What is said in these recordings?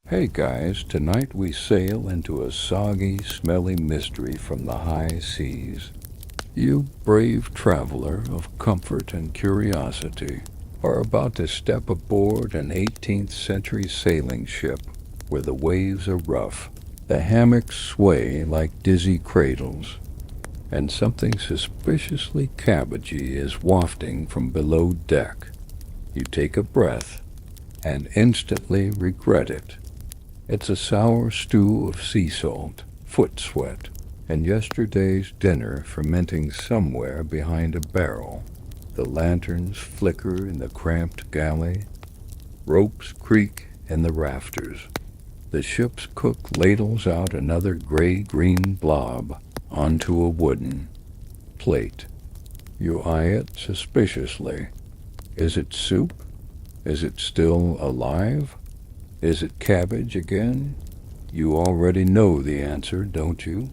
Hey guys, tonight we sail into a soggy, smelly mystery from the high seas. You brave traveler of comfort and curiosity are about to step aboard an 18th century sailing ship where the waves are rough, the hammocks sway like dizzy cradles, and something suspiciously cabbagey is wafting from below deck. You take a breath and instantly regret it. It's a sour stew of sea salt, foot sweat, and yesterday's dinner fermenting somewhere behind a barrel. The lanterns flicker in the cramped galley, ropes creak in the rafters. The ship's cook ladles out another gray-green blob onto a wooden plate. You eye it suspiciously. Is it soup? Is it still alive? Is it cabbage again? You already know the answer, don't you?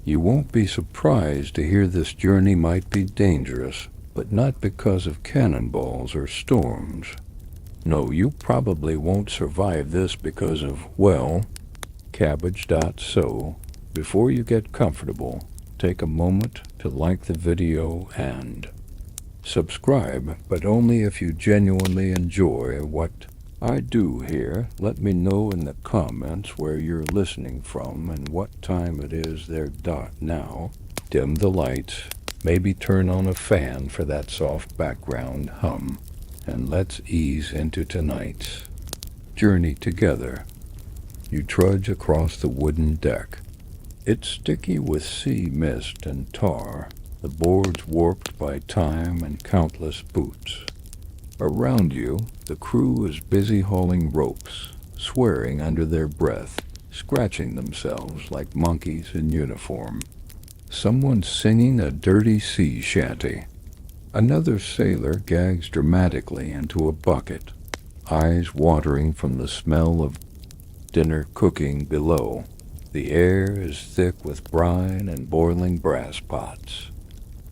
You won't be surprised to hear this journey might be dangerous, but not because of cannonballs or storms. No, you probably won't survive this because of, well, cabbage. So, before you get comfortable, take a moment to like the video and subscribe, but only if you genuinely enjoy what I do here. Let me know in the comments where you're listening from and what time it is there. Now, dim the lights, maybe turn on a fan for that soft background hum, and let's ease into tonight's journey together. You trudge across the wooden deck. It's sticky with sea mist and tar, the boards warped by time and countless boots. Around you, the crew is busy hauling ropes, swearing under their breath, scratching themselves like monkeys in uniform. Someone's singing a dirty sea shanty. Another sailor gags dramatically into a bucket, eyes watering from the smell of dinner cooking below. The air is thick with brine and boiling brass pots.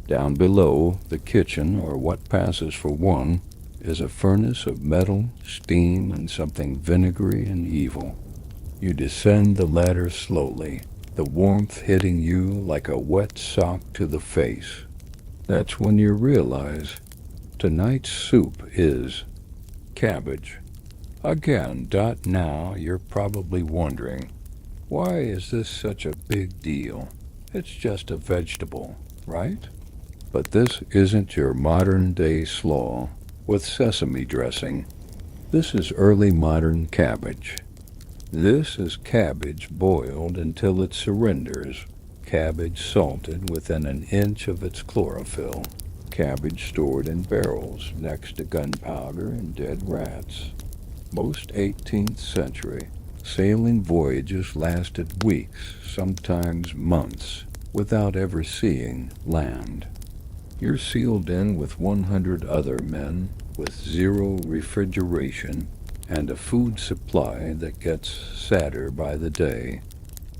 Down below, the kitchen, or what passes for one, is a furnace of metal, steam, and something vinegary and evil. You descend the ladder slowly, the warmth hitting you like a wet sock to the face. That's when you realize tonight's soup is cabbage. Again. Now you're probably wondering, why is this such a big deal? It's just a vegetable, right? But this isn't your modern-day slaw with sesame dressing. This is early modern cabbage. This is cabbage boiled until it surrenders, cabbage salted within an inch of its chlorophyll, cabbage stored in barrels next to gunpowder and dead rats. Most 18th century sailing voyages lasted weeks, sometimes months, without ever seeing land. You're sealed in with 100 other men, with zero refrigeration, and a food supply that gets sadder by the day.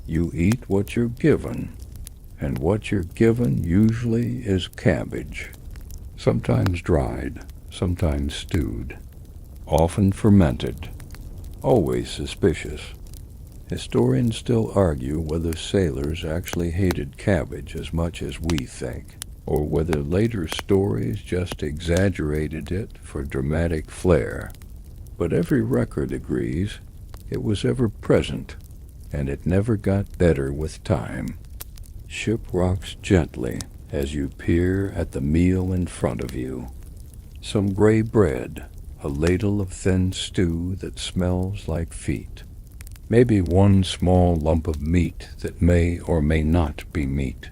You eat what you're given, and what you're given usually is cabbage. Sometimes dried, sometimes stewed, often fermented, always suspicious. Historians still argue whether sailors actually hated cabbage as much as we think, or whether later stories just exaggerated it for dramatic flair. But every record agrees it was ever present, and it never got better with time. Ship rocks gently as you peer at the meal in front of you. Some gray bread, a ladle of thin stew that smells like feet. Maybe one small lump of meat that may or may not be meat.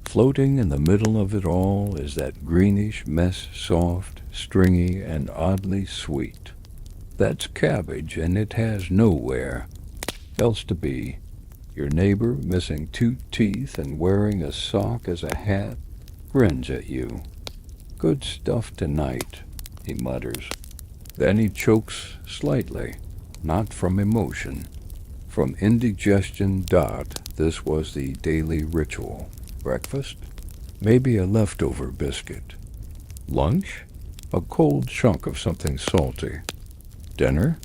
Floating in the middle of it all is that greenish mess, soft, stringy, and oddly sweet. That's cabbage, and it has nowhere else to be. Your neighbor, missing 2 teeth and wearing a sock as a hat, grins at you. Good stuff tonight, he mutters. Then he chokes slightly, not from emotion, from indigestion. This was the daily ritual. Breakfast? Maybe a leftover biscuit. Lunch? A cold chunk of something salty. Dinner?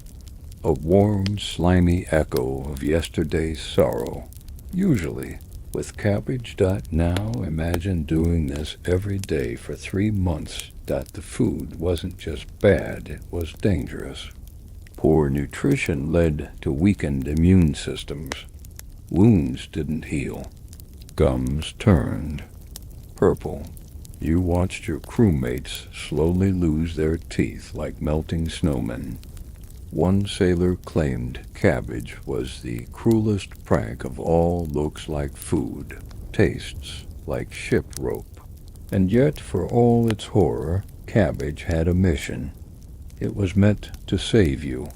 a warm, slimy echo of yesterday's sorrow. Usually, with Cabbage. Now imagine doing this every day for 3 months. The food wasn't just bad, it was dangerous. Poor nutrition led to weakened immune systems. Wounds didn't heal. Gums turned purple. You watched your crewmates slowly lose their teeth like melting snowmen. One sailor claimed Cabbage was the cruelest prank of all. Looks like food, tastes like ship rope. And yet, for all its horror, Cabbage had a mission. It was meant to save you.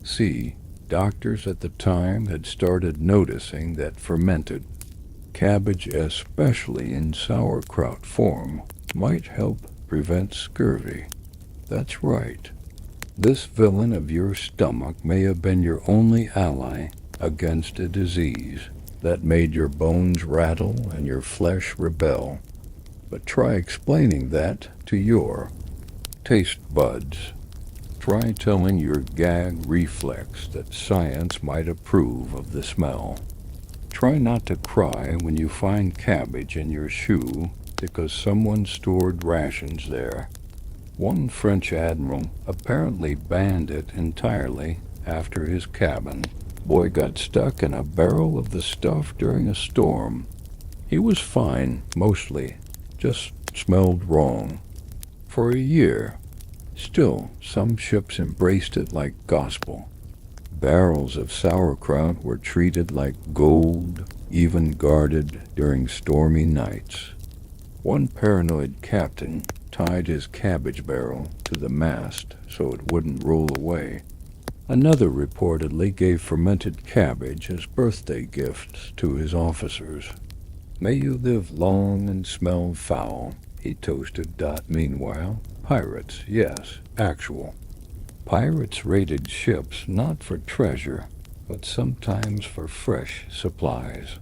See, doctors at the time had started noticing that fermented cabbage, especially in sauerkraut form, might help prevent scurvy. That's right. This villain of your stomach may have been your only ally against a disease that made your bones rattle and your flesh rebel. But try explaining that to your taste buds. Try telling your gag reflex that science might approve of the smell. Try not to cry when you find cabbage in your shoe because someone stored rations there. One French admiral apparently banned it entirely after his cabin boy got stuck in a barrel of the stuff during a storm. He was fine, mostly, just smelled wrong. For a year. Still, some ships embraced it like gospel. Barrels of sauerkraut were treated like gold, even guarded during stormy nights. One paranoid captain tied his cabbage barrel to the mast so it wouldn't roll away. Another reportedly gave fermented cabbage as birthday gifts to his officers. May you live long and smell foul, he toasted. Meanwhile, pirates, yes, actual. Pirates raided ships not for treasure, but sometimes for fresh supplies.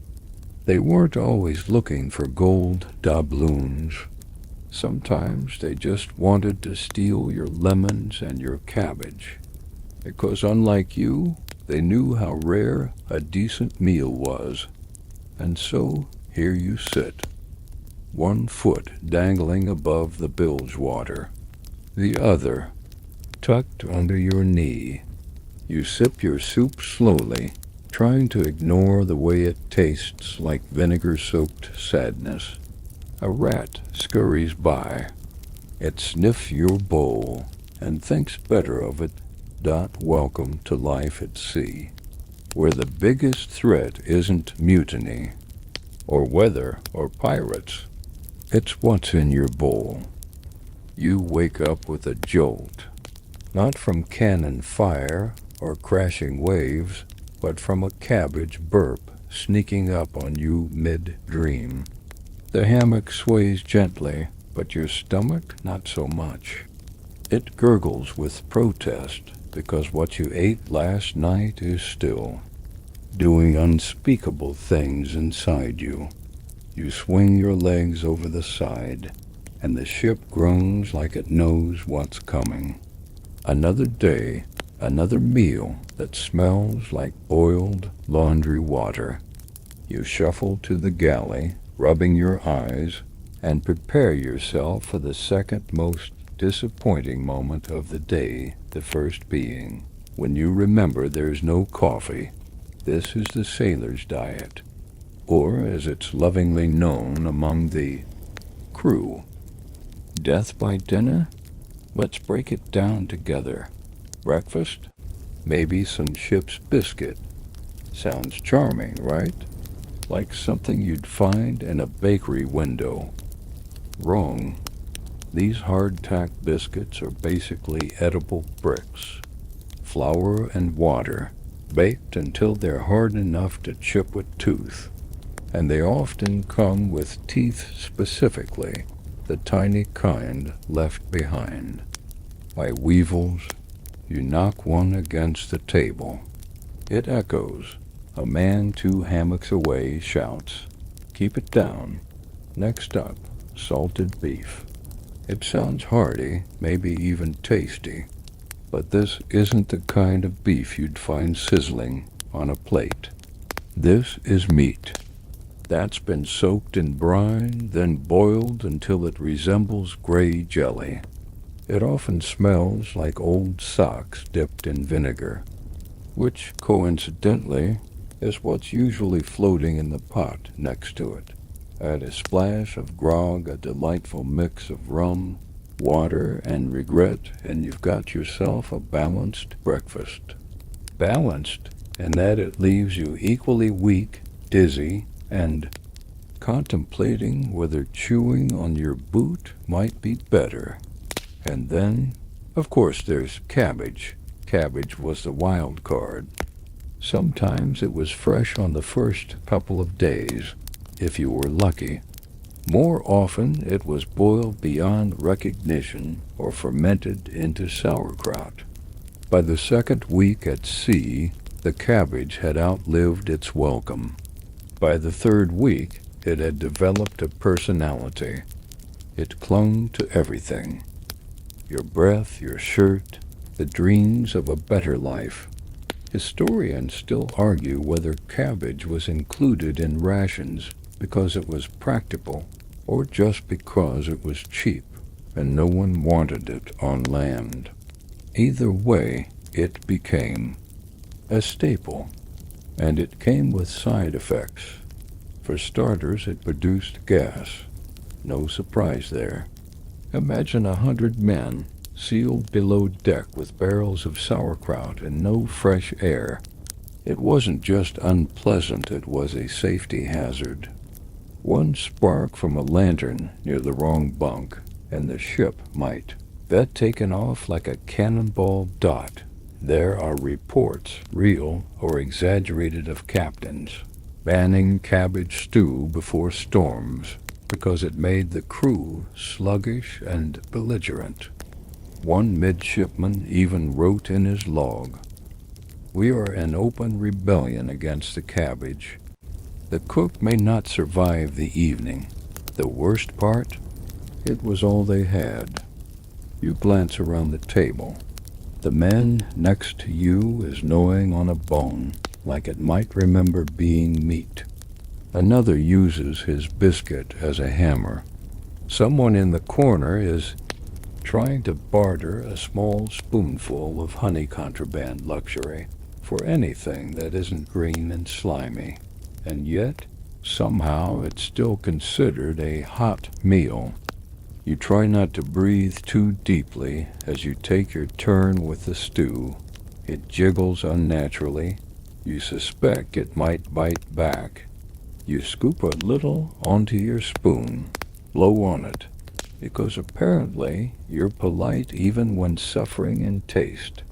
They weren't always looking for gold doubloons. Sometimes they just wanted to steal your lemons and your cabbage. Because unlike you, they knew how rare a decent meal was. And so here you sit, 1 foot dangling above the bilge water, the other tucked under your knee. You sip your soup slowly, trying to ignore the way it tastes like vinegar-soaked sadness. A rat scurries by. It sniffs your bowl and thinks better of it. Welcome to life at sea, where the biggest threat isn't mutiny, or weather, or pirates. It's what's in your bowl. You wake up with a jolt, not from cannon fire or crashing waves, but from a cabbage burp sneaking up on you mid-dream. The hammock sways gently, but your stomach not so much. It gurgles with protest because what you ate last night is still doing unspeakable things inside you. You swing your legs over the side, and the ship groans like it knows what's coming. Another day, another meal that smells like boiled laundry water. You shuffle to the galley, rubbing your eyes, and prepare yourself for the second most disappointing moment of the day, the first being when you remember there's no coffee. This is the sailor's diet, or as it's lovingly known among the crew, death by dinner? Let's break it down together. Breakfast? Maybe some ship's biscuit. Sounds charming, right? Like something you'd find in a bakery window. Wrong. These hardtack biscuits are basically edible bricks. Flour and water, baked until they're hard enough to chip with tooth. And they often come with teeth specifically, the tiny kind left behind. By weevils, you knock one against the table. It echoes. A man 2 hammocks away shouts, "Keep it down." Next up, salted beef. It sounds hearty, maybe even tasty. But this isn't the kind of beef you'd find sizzling on a plate. This is meat that's been soaked in brine, then boiled until it resembles gray jelly. It often smells like old socks dipped in vinegar, which, coincidentally, is what's usually floating in the pot next to it. Add a splash of grog, a delightful mix of rum, water, and regret, and you've got yourself a balanced breakfast. Balanced in that it leaves you equally weak, dizzy, and contemplating whether chewing on your boot might be better. And then, of course, there's cabbage. Cabbage was the wild card. Sometimes it was fresh on the first couple of days, if you were lucky. More often it was boiled beyond recognition or fermented into sauerkraut. By the second week at sea, the cabbage had outlived its welcome. By the third week, it had developed a personality. It clung to everything. Your breath, your shirt, the dreams of a better life. Historians still argue whether cabbage was included in rations because it was practical or just because it was cheap and no one wanted it on land. Either way, it became a staple, and it came with side effects. For starters, it produced gas. No surprise there. Imagine 100 men sealed below deck with barrels of sauerkraut and no fresh air. It wasn't just unpleasant, it was a safety hazard. One spark from a lantern near the wrong bunk, and the ship might get taken off like a cannonball dot. There are reports, real or exaggerated, of captains banning cabbage stew before storms because it made the crew sluggish and belligerent. One midshipman even wrote in his log, "We are in open rebellion against the cabbage." The cook may not survive the evening. The worst part? It was all they had. You glance around the table. The man next to you is gnawing on a bone, like it might remember being meat. Another uses his biscuit as a hammer. Someone in the corner is trying to barter a small spoonful of honey contraband luxury for anything that isn't green and slimy. And yet, somehow, it's still considered a hot meal. You try not to breathe too deeply as you take your turn with the stew. It jiggles unnaturally. You suspect it might bite back. You scoop a little onto your spoon, blow on it, because apparently you're polite even when suffering in taste.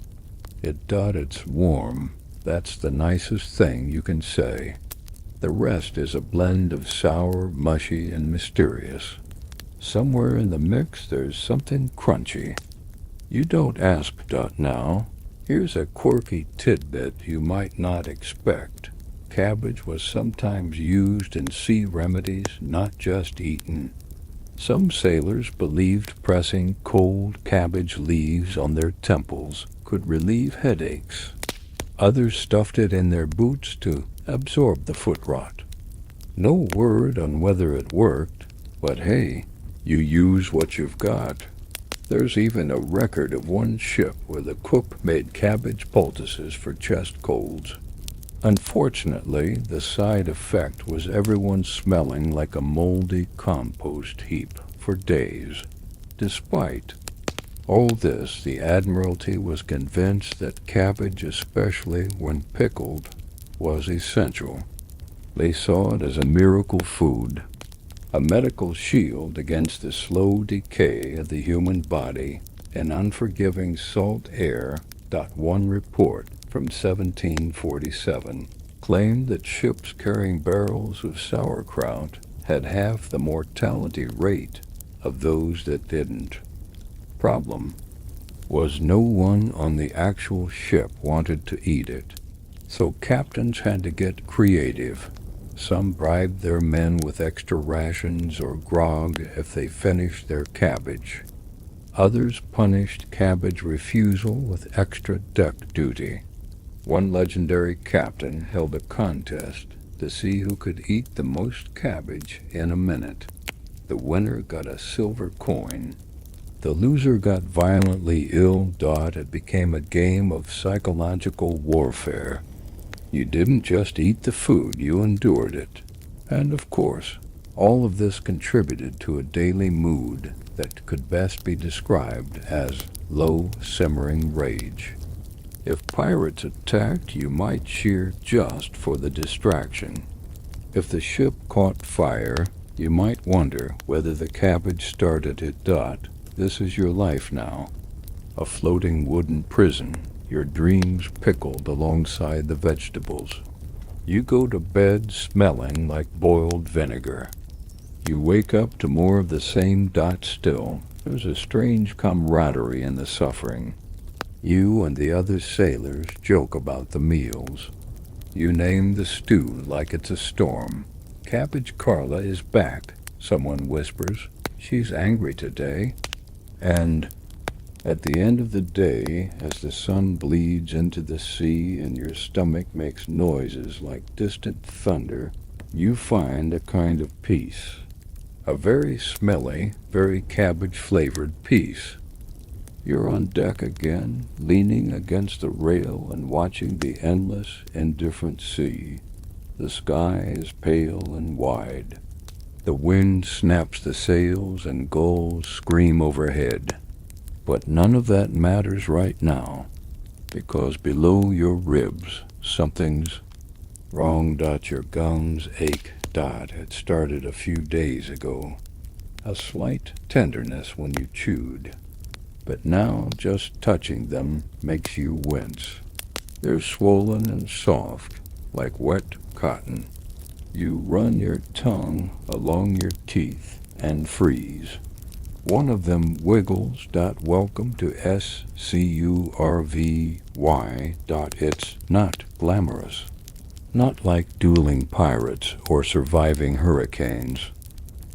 It's warm. That's the nicest thing you can say. The rest is a blend of sour, mushy, and mysterious. Somewhere in the mix there's something crunchy. You don't ask now. Here's a quirky tidbit you might not expect. Cabbage was sometimes used in sea remedies, not just eaten. Some sailors believed pressing cold cabbage leaves on their temples could relieve headaches. Others stuffed it in their boots to absorb the foot rot. No word on whether it worked, but hey, you use what you've got. There's even a record of one ship where the cook made cabbage poultices for chest colds. Unfortunately, the side effect was everyone smelling like a moldy compost heap for days. Despite all this, the Admiralty was convinced that cabbage, especially when pickled, was essential. They saw it as a miracle food, a medical shield against the slow decay of the human body and unforgiving salt air. One report from 1747 claimed that ships carrying barrels of sauerkraut had half the mortality rate of those that didn't. Problem was no one on the actual ship wanted to eat it, so captains had to get creative. Some bribed their men with extra rations or grog if they finished their cabbage. Others punished Cabbage refusal with extra deck duty. One legendary captain held a contest to see who could eat the most cabbage in a minute. The winner got a silver coin. The loser got violently ill. It became a game of psychological warfare. You didn't just eat the food, you endured it. And of course, all of this contributed to a daily mood that could best be described as low simmering rage. If pirates attacked, you might cheer just for the distraction. If the ship caught fire, you might wonder whether the cabbage started it. This is your life now. A floating wooden prison, your dreams pickled alongside the vegetables. You go to bed smelling like boiled vinegar. You wake up to more of the same. Still, there's a strange camaraderie in the suffering. You and the other sailors joke about the meals. You name the stew like it's a storm. Cabbage Carla is back, someone whispers. She's angry today. And at the end of the day, as the sun bleeds into the sea and your stomach makes noises like distant thunder, you find a kind of peace. A very smelly, very cabbage-flavored peace. You're on deck again, leaning against the rail and watching the endless, indifferent sea. The sky is pale and wide. The wind snaps the sails and gulls scream overhead. But none of that matters right now, because below your ribs something's wrong. Your gums ache. It started a few days ago. A slight tenderness when you chewed. But now just touching them makes you wince. They're swollen and soft, like wet cotton. You run your tongue along your teeth and freeze. One of them wiggles. Welcome to SCURVY. It's not glamorous. Not like dueling pirates or surviving hurricanes.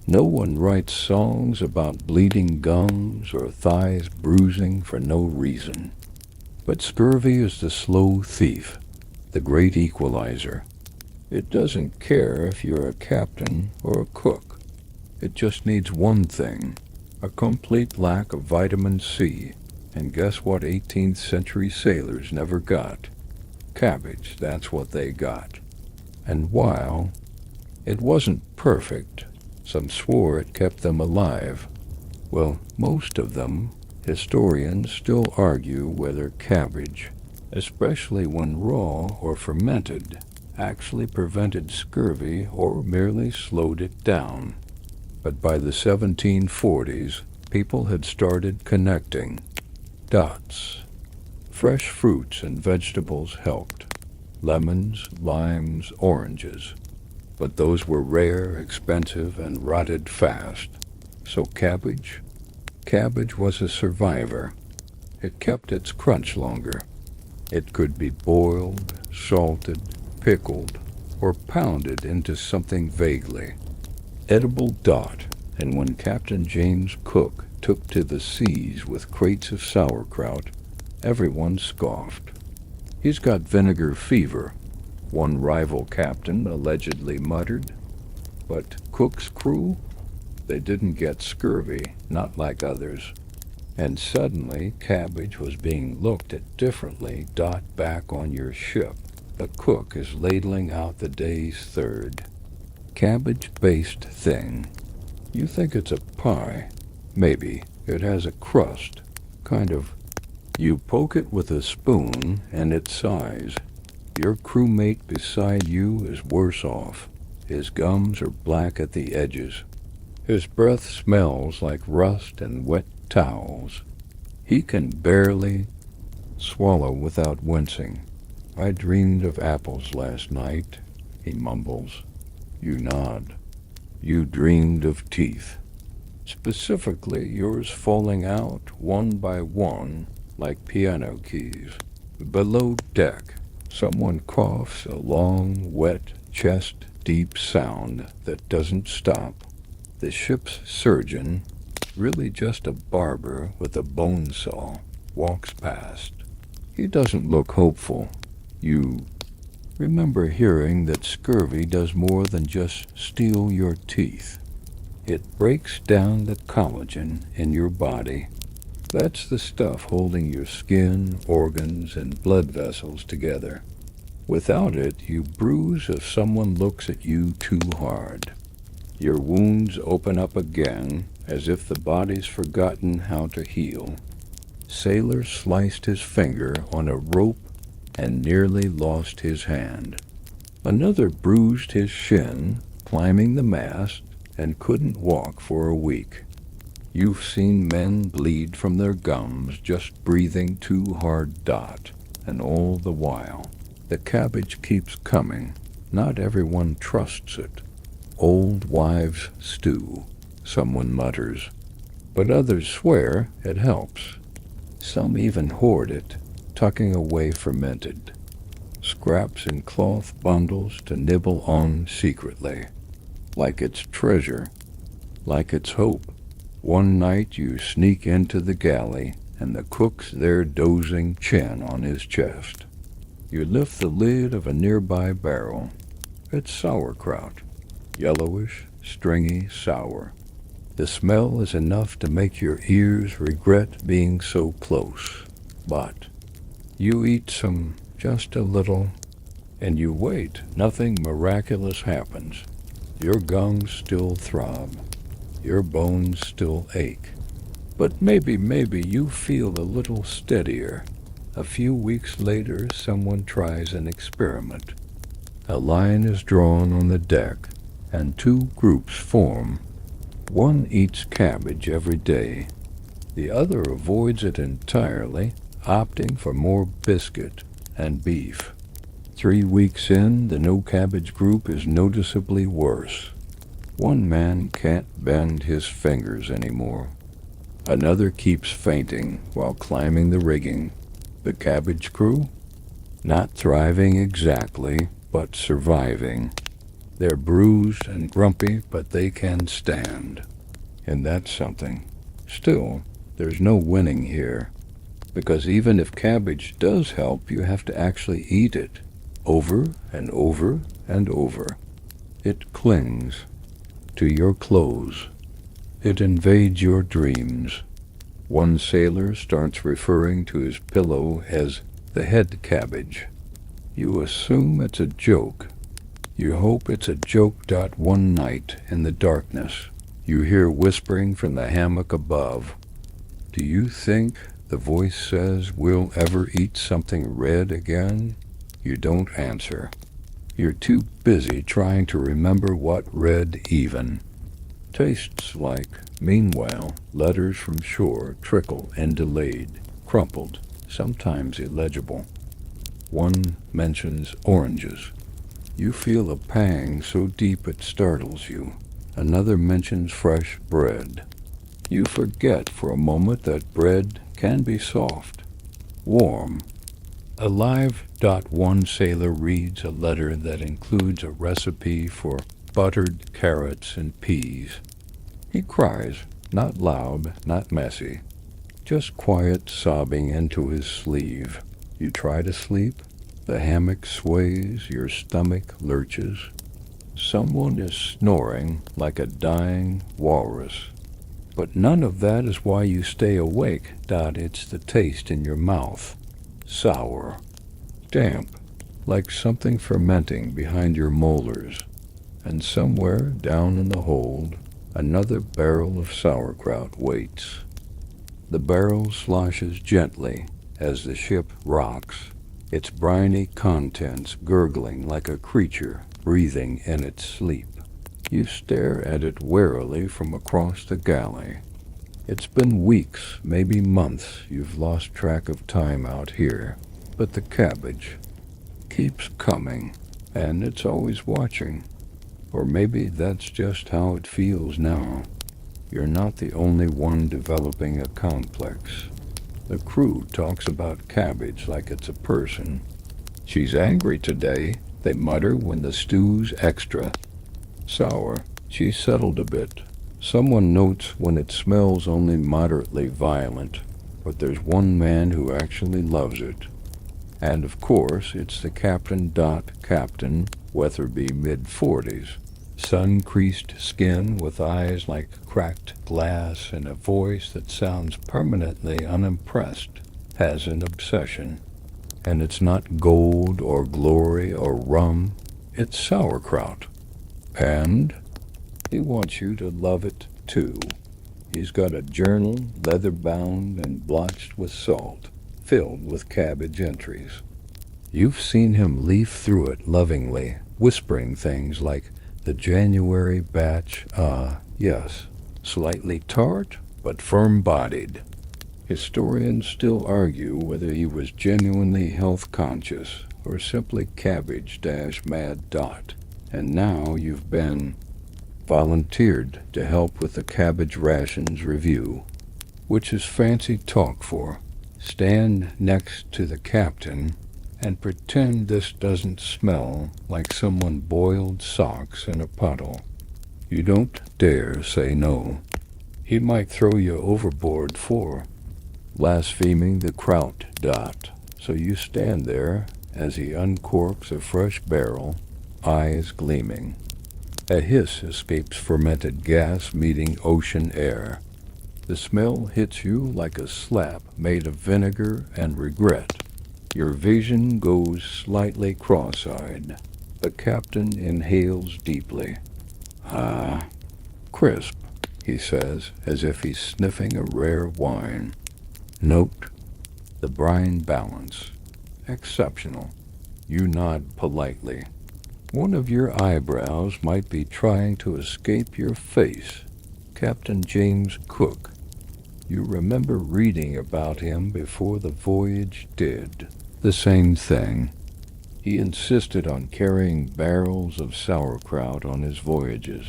No one writes songs about bleeding gums or thighs bruising for no reason. But scurvy is the slow thief, the great equalizer. It doesn't care if you're a captain or a cook. It just needs one thing, a complete lack of vitamin C. And guess what 18th century sailors never got? Cabbage, that's what they got. And while it wasn't perfect, some swore it kept them alive. Well, most of them, historians still argue whether cabbage, especially when raw or fermented, actually prevented scurvy or merely slowed it down. But by the 1740s, people had started connecting dots. Fresh fruits and vegetables helped. Lemons, limes, oranges. But those were rare, expensive, and rotted fast. So cabbage was a survivor. It kept its crunch longer. It could be boiled, salted, pickled, or pounded into something vaguely edible. And when Captain James Cook took to the seas with crates of sauerkraut, everyone scoffed. He's got vinegar fever, one rival captain allegedly muttered. But Cook's crew? They didn't get scurvy, not like others. And suddenly, cabbage was being looked at differently. Back on your ship, the cook is ladling out the day's third. Cabbage-based thing. You think it's a pie. Maybe. It has a crust. Kind of. You poke it with a spoon, and it sighs. Your crewmate beside you is worse off. His gums are black at the edges. His breath smells like rust and wet towels. He can barely swallow without wincing. I dreamed of apples last night, he mumbles. You nod. You dreamed of teeth. Specifically, yours falling out one by one like piano keys. Below deck, someone coughs a long, wet, chest-deep sound that doesn't stop. The ship's surgeon, really just a barber with a bone saw, walks past. He doesn't look hopeful. You remember hearing that scurvy does more than just steal your teeth. It breaks down the collagen in your body. That's the stuff holding your skin, organs, and blood vessels together. Without it, you bruise if someone looks at you too hard. Your wounds open up again, as if the body's forgotten how to heal. Sailor sliced his finger on a rope and nearly lost his hand. Another bruised his shin, climbing the mast, and couldn't walk for a week. You've seen men bleed from their gums just breathing too hard. And all the while, the cabbage keeps coming. Not everyone trusts it. Old wives' stew, someone mutters, but others swear it helps. Some even hoard it, tucking away fermented scraps in cloth bundles to nibble on secretly, like it's treasure, like it's hope. One night you sneak into the galley, and the cook's there dozing, chin on his chest. You lift the lid of a nearby barrel. It's sauerkraut, yellowish, stringy, sour. The smell is enough to make your ears regret being so close. But you eat some, just a little, and you wait. Nothing miraculous happens. Your gums still throb. Your bones still ache. But maybe you feel a little steadier. A few weeks later, someone tries an experiment. A line is drawn on the deck, and two groups form. One eats cabbage every day. The other avoids it entirely, opting for more biscuit and beef. 3 weeks in, the no-cabbage group is noticeably worse. One man can't bend his fingers anymore. Another keeps fainting while climbing the rigging. The cabbage crew? Not thriving exactly, but surviving. They're bruised and grumpy, but they can stand. And that's something. Still, there's no winning here. Because even if cabbage does help, you have to actually eat it. Over and over and over. It clings to your clothes. It invades your dreams. One sailor starts referring to his pillow as the head cabbage. You assume it's a joke. You hope it's a joke. One night in the darkness, you hear whispering from the hammock above. Do you think, the voice says, we'll ever eat something red again? You don't answer. You're too busy trying to remember what red even tastes like. Meanwhile, letters from shore trickle and delayed, crumpled, sometimes illegible. One mentions oranges. You feel a pang so deep it startles you. Another mentions fresh bread. You forget for a moment that bread can be soft, warm, alive. One sailor reads a letter that includes a recipe for buttered carrots and peas. He cries, not loud, not messy, just quiet sobbing into his sleeve. You try to sleep. The hammock sways, your stomach lurches. Someone is snoring like a dying walrus. But none of that is why you stay awake. It's the taste in your mouth. Sour. Damp. Like something fermenting behind your molars. And somewhere down in the hold, another barrel of sauerkraut waits. The barrel sloshes gently as the ship rocks, its briny contents gurgling like a creature breathing in its sleep. You stare at it warily from across the galley. It's been weeks, maybe months, you've lost track of time out here. But the cabbage keeps coming, and it's always watching. Or maybe that's just how it feels now. You're not the only one developing a complex. The crew talks about cabbage like it's a person. She's angry today, they mutter when the stew's extra sour. She's settled a bit. Someone notes when it smells only moderately violent, but there's one man who actually loves it. And of course, it's the Captain Weatherby, mid-40s. Sun-creased skin with eyes like cracked glass and a voice that sounds permanently unimpressed, has an obsession. And it's not gold or glory or rum, it's sauerkraut. And he wants you to love it too. He's got a journal, leather-bound and blotched with salt, filled with Cabbage entries. You've seen him leaf through it lovingly, whispering things like, "The January batch, yes, slightly tart, but firm-bodied." Historians still argue whether he was genuinely health-conscious or simply Cabbage-mad. And now you've been volunteered to help with the Cabbage rations review, which is fancy talk for stand next to the captain and pretend this doesn't smell like someone boiled socks in a puddle. You don't dare say no. He might throw you overboard for blaspheming the kraut. So you stand there as he uncorks a fresh barrel, eyes gleaming. A hiss escapes fermented gas meeting ocean air. The smell hits you like a slap made of vinegar and regret. Your vision goes slightly cross-eyed. The captain inhales deeply. "Ah, crisp," he says, as if he's sniffing a rare wine. Note the brine balance. Exceptional. You nod politely. One of your eyebrows might be trying to escape your face. Captain James Cook. You remember reading about him before the voyage did. The same thing. He insisted on carrying barrels of sauerkraut on his voyages.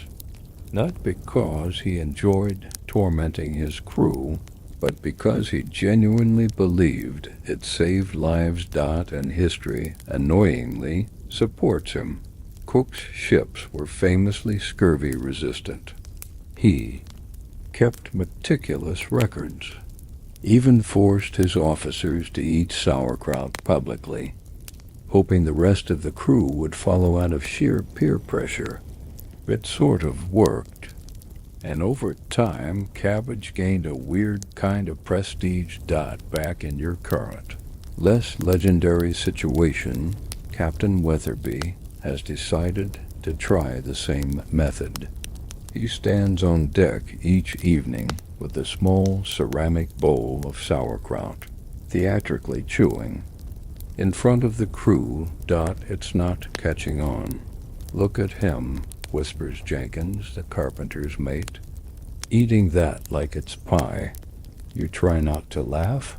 Not because he enjoyed tormenting his crew, but because he genuinely believed it saved lives. And history, annoyingly, supports him. Cook's ships were famously scurvy-resistant. He kept meticulous records, even forced his officers to eat sauerkraut publicly, hoping the rest of the crew would follow out of sheer peer pressure. It sort of worked. And over time, Cabbage gained a weird kind of prestige. Back in your current, less legendary situation, Captain Weatherby has decided to try the same method. He stands on deck each evening with a small ceramic bowl of sauerkraut, theatrically chewing. In front of the crew. It's not catching on. "Look at him," whispers Jenkins, the carpenter's mate. "Eating that like it's pie. You try not to laugh?"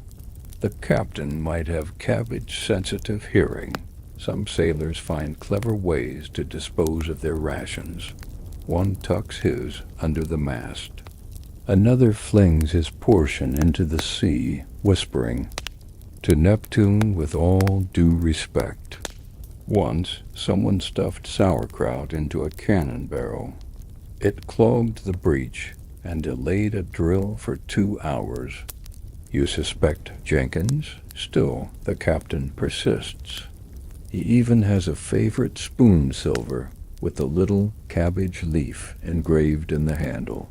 The captain might have Cabbage-sensitive hearing. Some sailors find clever ways to dispose of their rations. One tucks his under the mast. Another flings his portion into the sea, whispering, "To Neptune with all due respect." Once, someone stuffed sauerkraut into a cannon barrel. It clogged the breech and delayed a drill for 2 hours. You suspect Jenkins? Still, the captain persists. He even has a favorite spoon silver with a little Cabbage leaf engraved in the handle.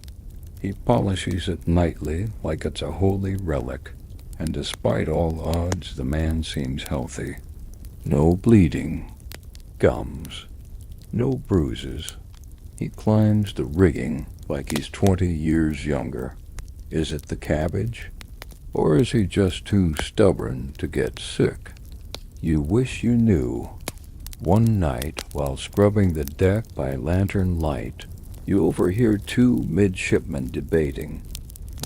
He polishes it nightly like it's a holy relic, and despite all odds, the man seems healthy. No bleeding. Gums. No bruises. He climbs the rigging like he's 20 years younger. Is it the Cabbage? Or is he just too stubborn to get sick? You wish you knew. One night, while scrubbing the deck by lantern light, you overhear 2 midshipmen debating.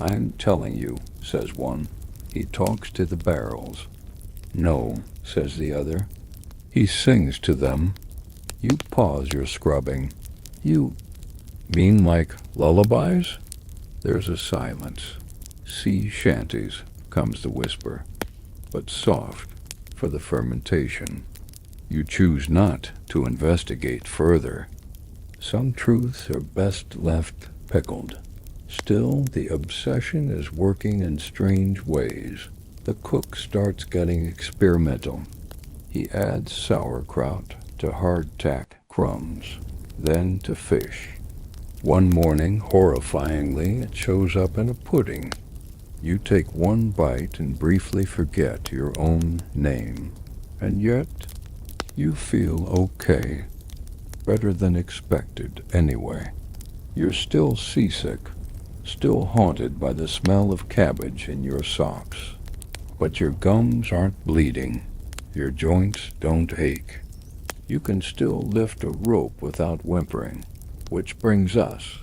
"I'm telling you," says one. "He talks to the barrels." "No," says the other. "He sings to them." You pause your scrubbing. "You mean like lullabies?" There's a silence. "Sea shanties," comes the whisper, "but soft for the fermentation." You choose not to investigate further. Some truths are best left pickled. Still, the obsession is working in strange ways. The cook starts getting experimental. He adds sauerkraut to hardtack crumbs, then to fish. One morning, horrifyingly, it shows up in a pudding. You take one bite and briefly forget your own name. And yet, you feel okay. Better than expected, anyway. You're still seasick, still haunted by the smell of cabbage in your socks. But your gums aren't bleeding. Your joints don't ache. You can still lift a rope without whimpering. Which brings us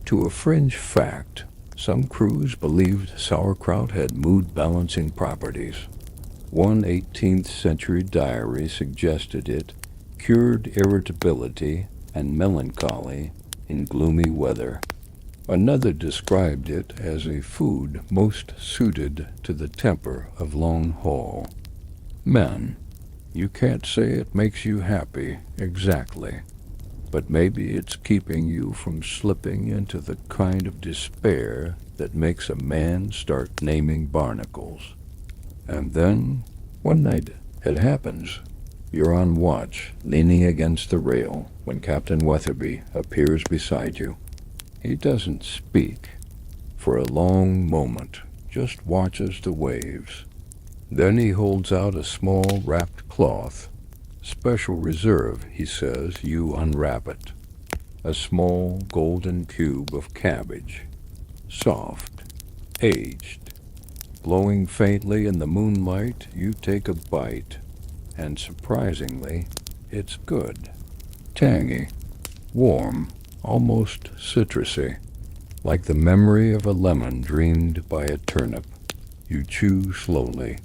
to a fringe fact. Some crews believed sauerkraut had mood-balancing properties. One 18th century diary suggested it cured irritability and melancholy in gloomy weather. Another described it as a food most suited to the temper of long haul. Men, you can't say it makes you happy exactly, but maybe it's keeping you from slipping into the kind of despair that makes a man start naming barnacles. And then, one night, it happens. You're on watch, leaning against the rail, when Captain Weatherby appears beside you. He doesn't speak. For a long moment, just watches the waves. Then he holds out a small wrapped cloth. Special reserve, he says, you unwrap it. A small golden cube of cabbage. Soft, aged. Glowing faintly in the moonlight, you take a bite. And surprisingly, it's good. Tangy, warm, almost citrusy. Like the memory of a lemon dreamed by a turnip. You chew slowly,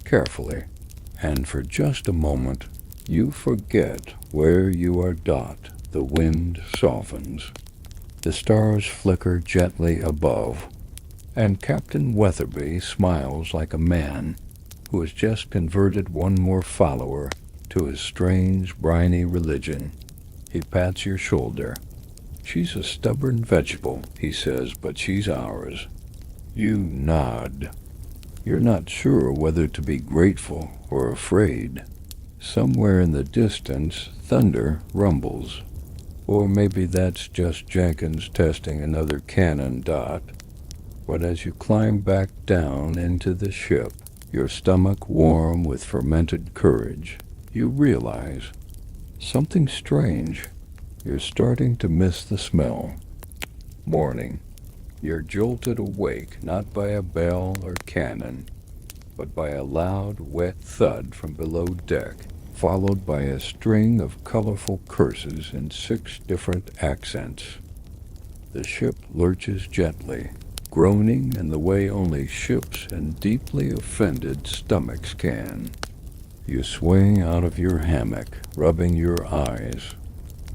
carefully, and for just a moment, you forget where you are. The wind softens. The stars flicker gently above, and Captain Weatherby smiles like a man who has just converted one more follower to his strange, briny religion. He pats your shoulder. She's a stubborn vegetable, he says, but she's ours. You nod. You're not sure whether to be grateful or afraid. Somewhere in the distance, thunder rumbles. Or maybe that's just Jenkins testing another cannon. But as you climb back down into the ship, your stomach warm with fermented courage, you realize something strange. You're starting to miss the smell. Morning. You're jolted awake not by a bell or cannon, but by a loud, wet thud from below deck, followed by a string of colorful curses in 6 different accents. The ship lurches gently, groaning in the way only ships and deeply offended stomachs can. You swing out of your hammock, rubbing your eyes.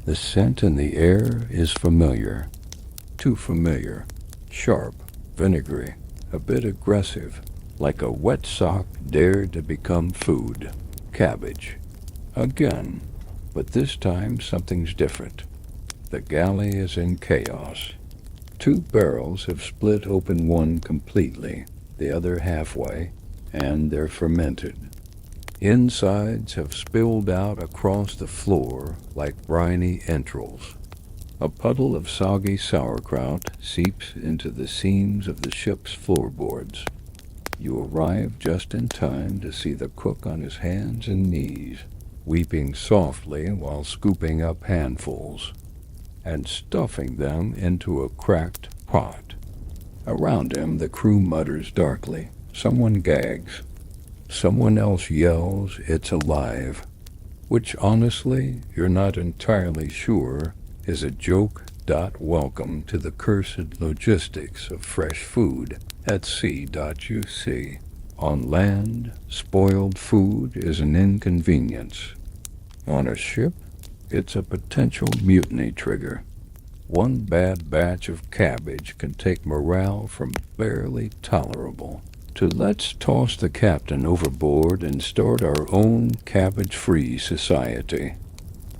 The scent in the air is familiar. Too familiar. Sharp, vinegary, a bit aggressive, like a wet sock dared to become food. Cabbage. Again, but this time something's different. The galley is in chaos. 2 barrels have split open, one completely, the other halfway, and they're fermented. Insides have spilled out across the floor like briny entrails. A puddle of soggy sauerkraut seeps into the seams of the ship's floorboards. You arrive just in time to see the cook on his hands and knees, weeping softly while scooping up handfuls and stuffing them into a cracked pot. Around him, the crew mutters darkly. Someone gags. Someone else yells, "It's alive," which honestly, you're not entirely sure is a joke. Welcome to the cursed logistics of fresh food at sea. You see, on land, spoiled food is an inconvenience. On a ship, it's a potential mutiny trigger. One bad batch of cabbage can take morale from barely tolerable to let's toss the captain overboard and start our own cabbage-free society.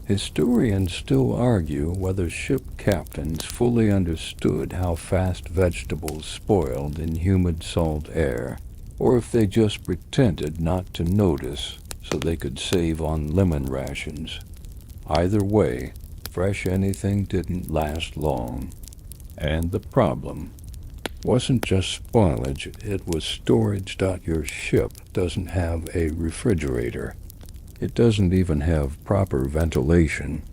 Historians still argue whether ship captains fully understood how fast vegetables spoiled in humid salt air, or if they just pretended not to notice so they could save on lemon rations. Either way, fresh anything didn't last long. And the problem wasn't just spoilage, it was storage. Your ship doesn't have a refrigerator. It doesn't even have proper ventilation.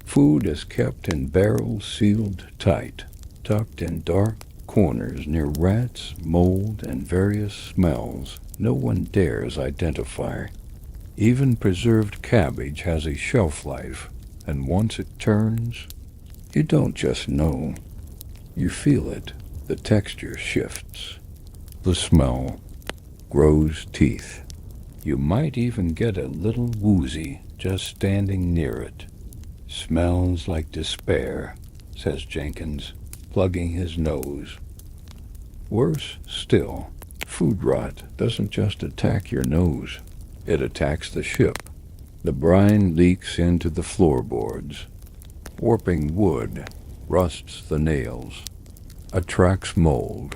Food is kept in barrels sealed tight, tucked in dark corners near rats, mold, and various smells no one dares identify. Even preserved cabbage has a shelf life, and once it turns, you don't just know. You feel it. The texture shifts. The smell grows teeth. You might even get a little woozy just standing near it. Smells like despair, says Jenkins, plugging his nose. Worse still, food rot doesn't just attack your nose. It attacks the ship. The brine leaks into the floorboards. Warping wood rusts the nails. Attracts mold.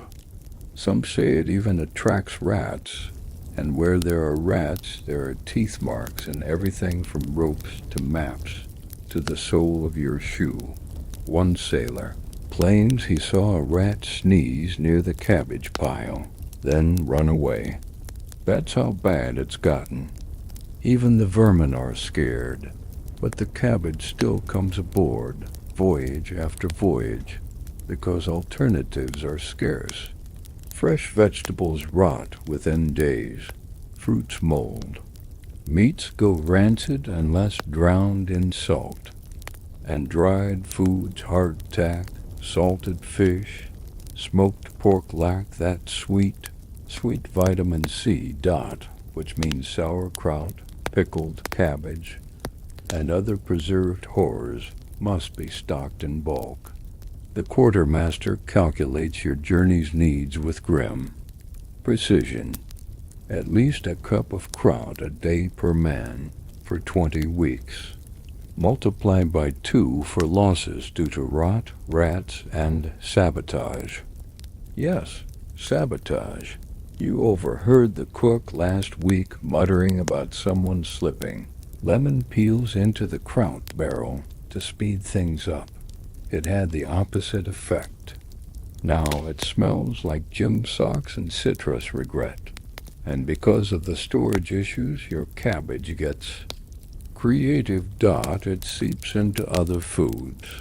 Some say it even attracts rats. And where there are rats, there are teeth marks in everything from ropes to maps to the sole of your shoe. One sailor claims he saw a rat sneeze near the cabbage pile, then run away. That's how bad it's gotten. Even the vermin are scared, but the cabbage still comes aboard, voyage after voyage, because alternatives are scarce. Fresh vegetables rot within days. Fruits mold. Meats go rancid unless drowned in salt. And dried foods hardtack, salted fish, smoked pork lack that sweet vitamin C dot, which means sauerkraut, pickled cabbage, and other preserved horrors must be stocked in bulk. The quartermaster calculates your journey's needs with grim precision. At least a cup of kraut a day per man for 20 weeks. Multiply by 2 for losses due to rot, rats, and sabotage. Yes, sabotage. You overheard the cook last week muttering about someone slipping lemon peels into the kraut barrel to speed things up. It had the opposite effect. Now it smells like gym socks and citrus regret. And because of the storage issues, your cabbage gets creative dot. It seeps into other foods.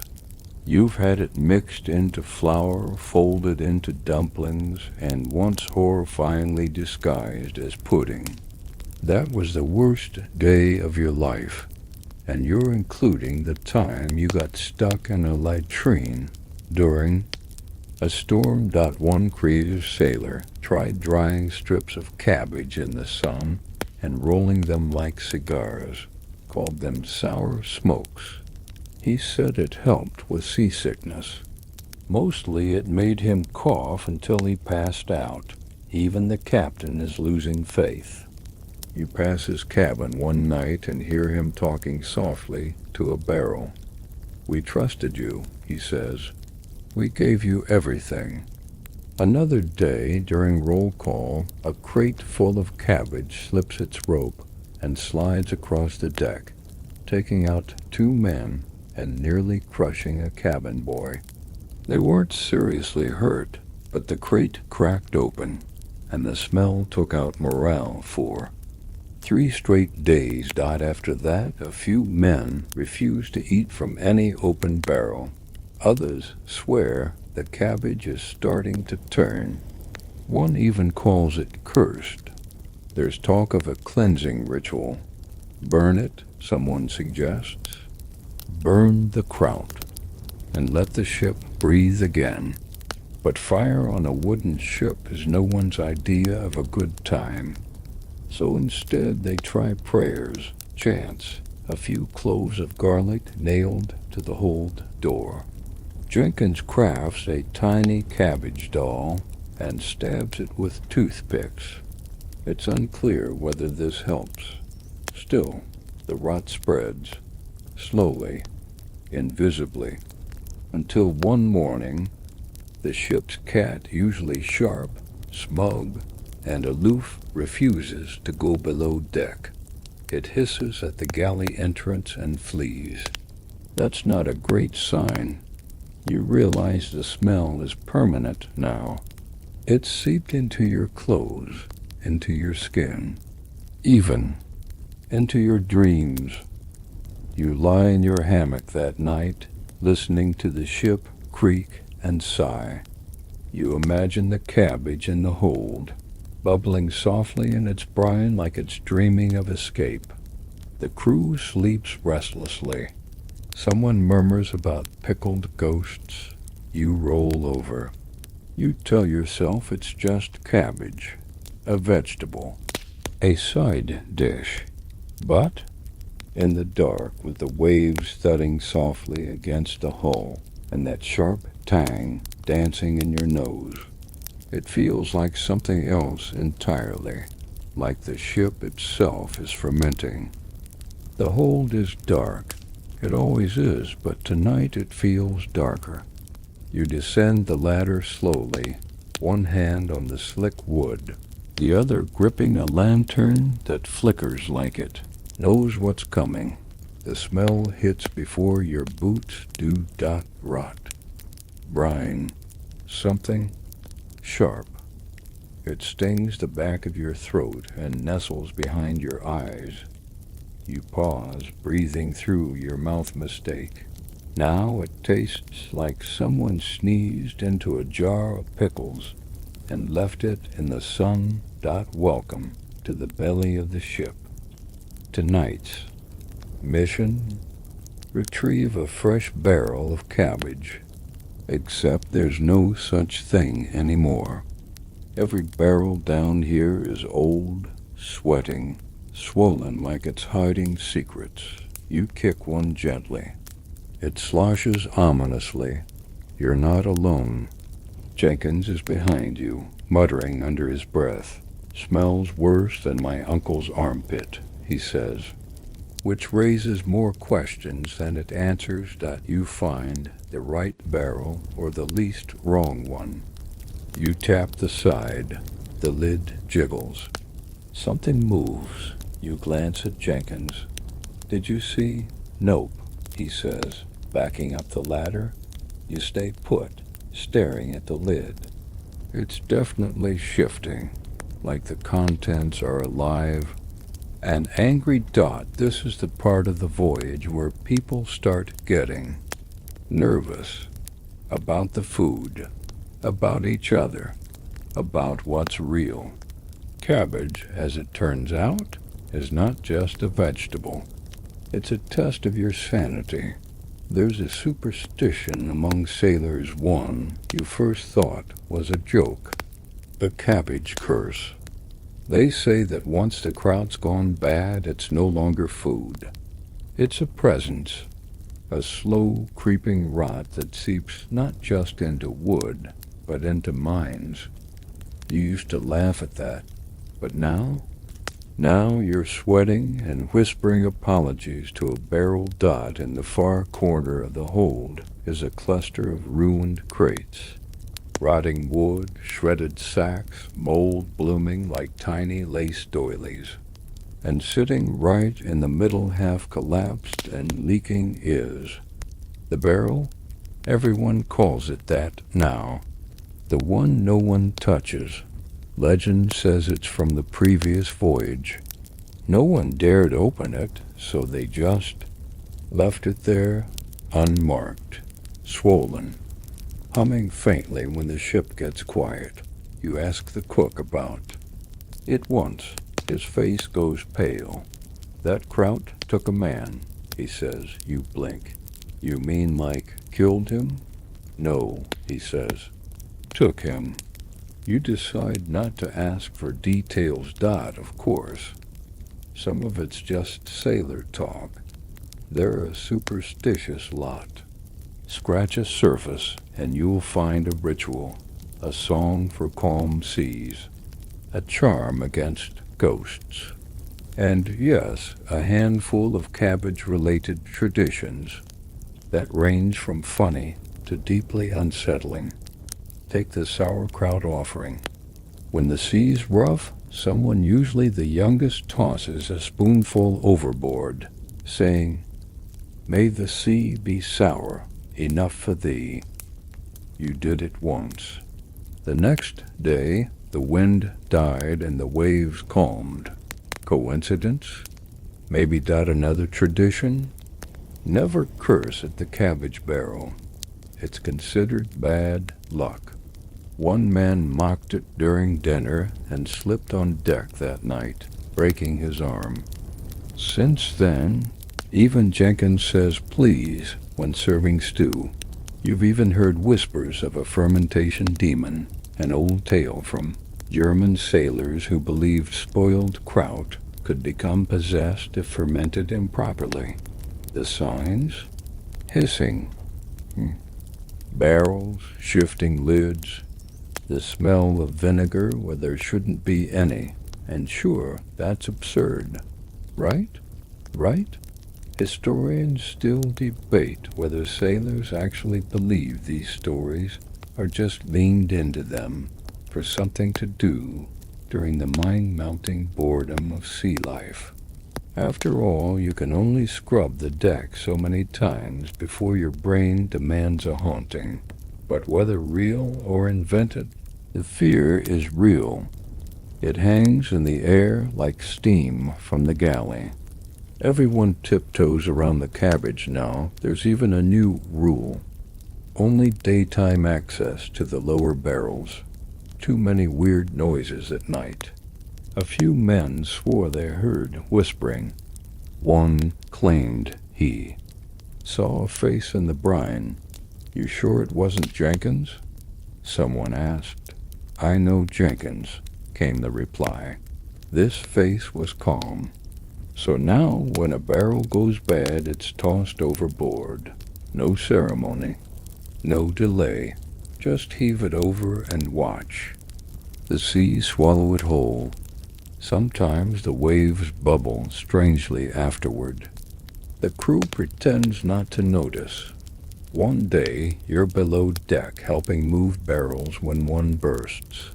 You've had it mixed into flour, folded into dumplings, and once horrifyingly disguised as pudding. That was the worst day of your life. And you're including the time you got stuck in a latrine during a storm. One creative sailor tried drying strips of cabbage in the sun and rolling them like cigars, called them sour smokes. He said it helped with seasickness. Mostly it made him cough until he passed out. Even the captain is losing faith. You pass his cabin one night and hear him talking softly to a barrel. "We trusted you," he says. "We gave you everything." Another day, during roll call, a crate full of cabbage slips its rope and slides across the deck, taking out 2 men and nearly crushing a cabin boy. They weren't seriously hurt, but the crate cracked open, and the smell took out morale for 3 straight days. After that, a few men refused to eat from any open barrel. Others swear the cabbage is starting to turn. One even calls it cursed. There's talk of a cleansing ritual. Burn it, someone suggests. Burn the kraut, and let the ship breathe again. But fire on a wooden ship is no one's idea of a good time. So instead they try prayers, chants, a few cloves of garlic nailed to the hold door. Jenkins crafts a tiny cabbage doll and stabs it with toothpicks. It's unclear whether this helps. Still, the rot spreads. slowly, invisibly, until one morning the ship's cat, usually sharp, smug, and aloof, refuses to go below deck. It hisses at the galley entrance and flees. That's not a great sign. You realize the smell is permanent now. It's seeped into your clothes, into your skin, even into your dreams. You lie in your hammock that night, listening to the ship creak and sigh. You imagine the cabbage in the hold, bubbling softly in its brine like it's dreaming of escape. The crew sleeps restlessly. Someone murmurs about pickled ghosts. You roll over. You tell yourself it's just cabbage, a vegetable, a side dish. But in the dark, with the waves thudding softly against the hull and that sharp tang dancing in your nose, it feels like something else entirely, like the ship itself is fermenting. The hold is dark. It always is, but tonight it feels darker. You descend the ladder slowly, one hand on the slick wood, the other gripping a lantern that flickers like it knows what's coming. The smell hits before your boots do rot. Brine. Something sharp. It stings the back of your throat and nestles behind your eyes. You pause, breathing through your mouth mistake. Now it tastes like someone sneezed into a jar of pickles and left it in the sun. Welcome to the belly of the ship. Tonight's mission: retrieve a fresh barrel of cabbage. Except there's no such thing anymore. Every barrel down here is old, sweating, swollen like it's hiding secrets. You kick one gently. It sloshes ominously. You're not alone. Jenkins is behind you, muttering under his breath. Smells worse than my uncle's armpit, he says, which raises more questions than it answers. You find the right barrel or the least wrong one. You tap the side. The lid jiggles. Something moves. You glance at Jenkins. Did you see? Nope, he says, backing up the ladder. You stay put, staring at the lid. It's definitely shifting, like the contents are alive. An angry dot. This is the part of the voyage where people start getting nervous about the food, about each other, about what's real. Cabbage, as it turns out, is not just a vegetable. It's a test of your sanity. There's a superstition among sailors one you first thought was a joke. The cabbage curse. They say that once the kraut's gone bad, it's no longer food. It's a presence, a slow creeping rot that seeps not just into wood, but into minds. You used to laugh at that, but now you're sweating and whispering apologies to a barrel. In the far corner of the hold is a cluster of ruined crates. Rotting wood, shredded sacks, mold blooming like tiny lace doilies. And sitting right in the middle, half collapsed and leaking, is the barrel. Everyone calls it that now. The one no one touches. Legend says it's from the previous voyage. No one dared open it, so they just left it there, unmarked, swollen, humming faintly. When the ship gets quiet, you ask the cook about it once. His face goes pale. That kraut took a man, he says. You blink. You mean like killed him? No, he says. Took him. You decide not to ask for details. Of course. Some of it's just sailor talk. They're a superstitious lot. Scratch a surface and you'll find a ritual, a song for calm seas, a charm against ghosts. And yes, a handful of cabbage-related traditions that range from funny to deeply unsettling. Take the sauerkraut offering. When the sea's rough, someone, usually the youngest, tosses a spoonful overboard, saying, "May the sea be sour enough for thee." You did it once. The next day, the wind died and the waves calmed. Coincidence? Maybe that another tradition? Never curse at the cabbage barrel. It's considered bad luck. One man mocked it during dinner and slipped on deck that night, breaking his arm. Since then, even Jenkins says please when serving stew. You've even heard whispers of a fermentation demon, an old tale from German sailors who believed spoiled kraut could become possessed if fermented improperly. The signs? Hissing. Barrels, shifting lids, the smell of vinegar where there shouldn't be any. And sure, that's absurd. Right? Right? Historians still debate whether sailors actually believe these stories or just leaned into them for something to do during the mind-melting boredom of sea life. After all, you can only scrub the deck so many times before your brain demands a haunting. But whether real or invented, the fear is real. It hangs in the air like steam from the galley. Everyone tiptoes around the cabbage now. There's even a new rule. Only daytime access to the lower barrels. Too many weird noises at night. A few men swore they heard whispering. One claimed he saw a face in the brine. You sure it wasn't Jenkins? Someone asked. I know Jenkins, came the reply. This face was calm. So now, when a barrel goes bad, it's tossed overboard. No ceremony. No delay. Just heave it over and watch. The sea swallow it whole. Sometimes the waves bubble strangely afterward. The crew pretends not to notice. One day, you're below deck helping move barrels when one bursts.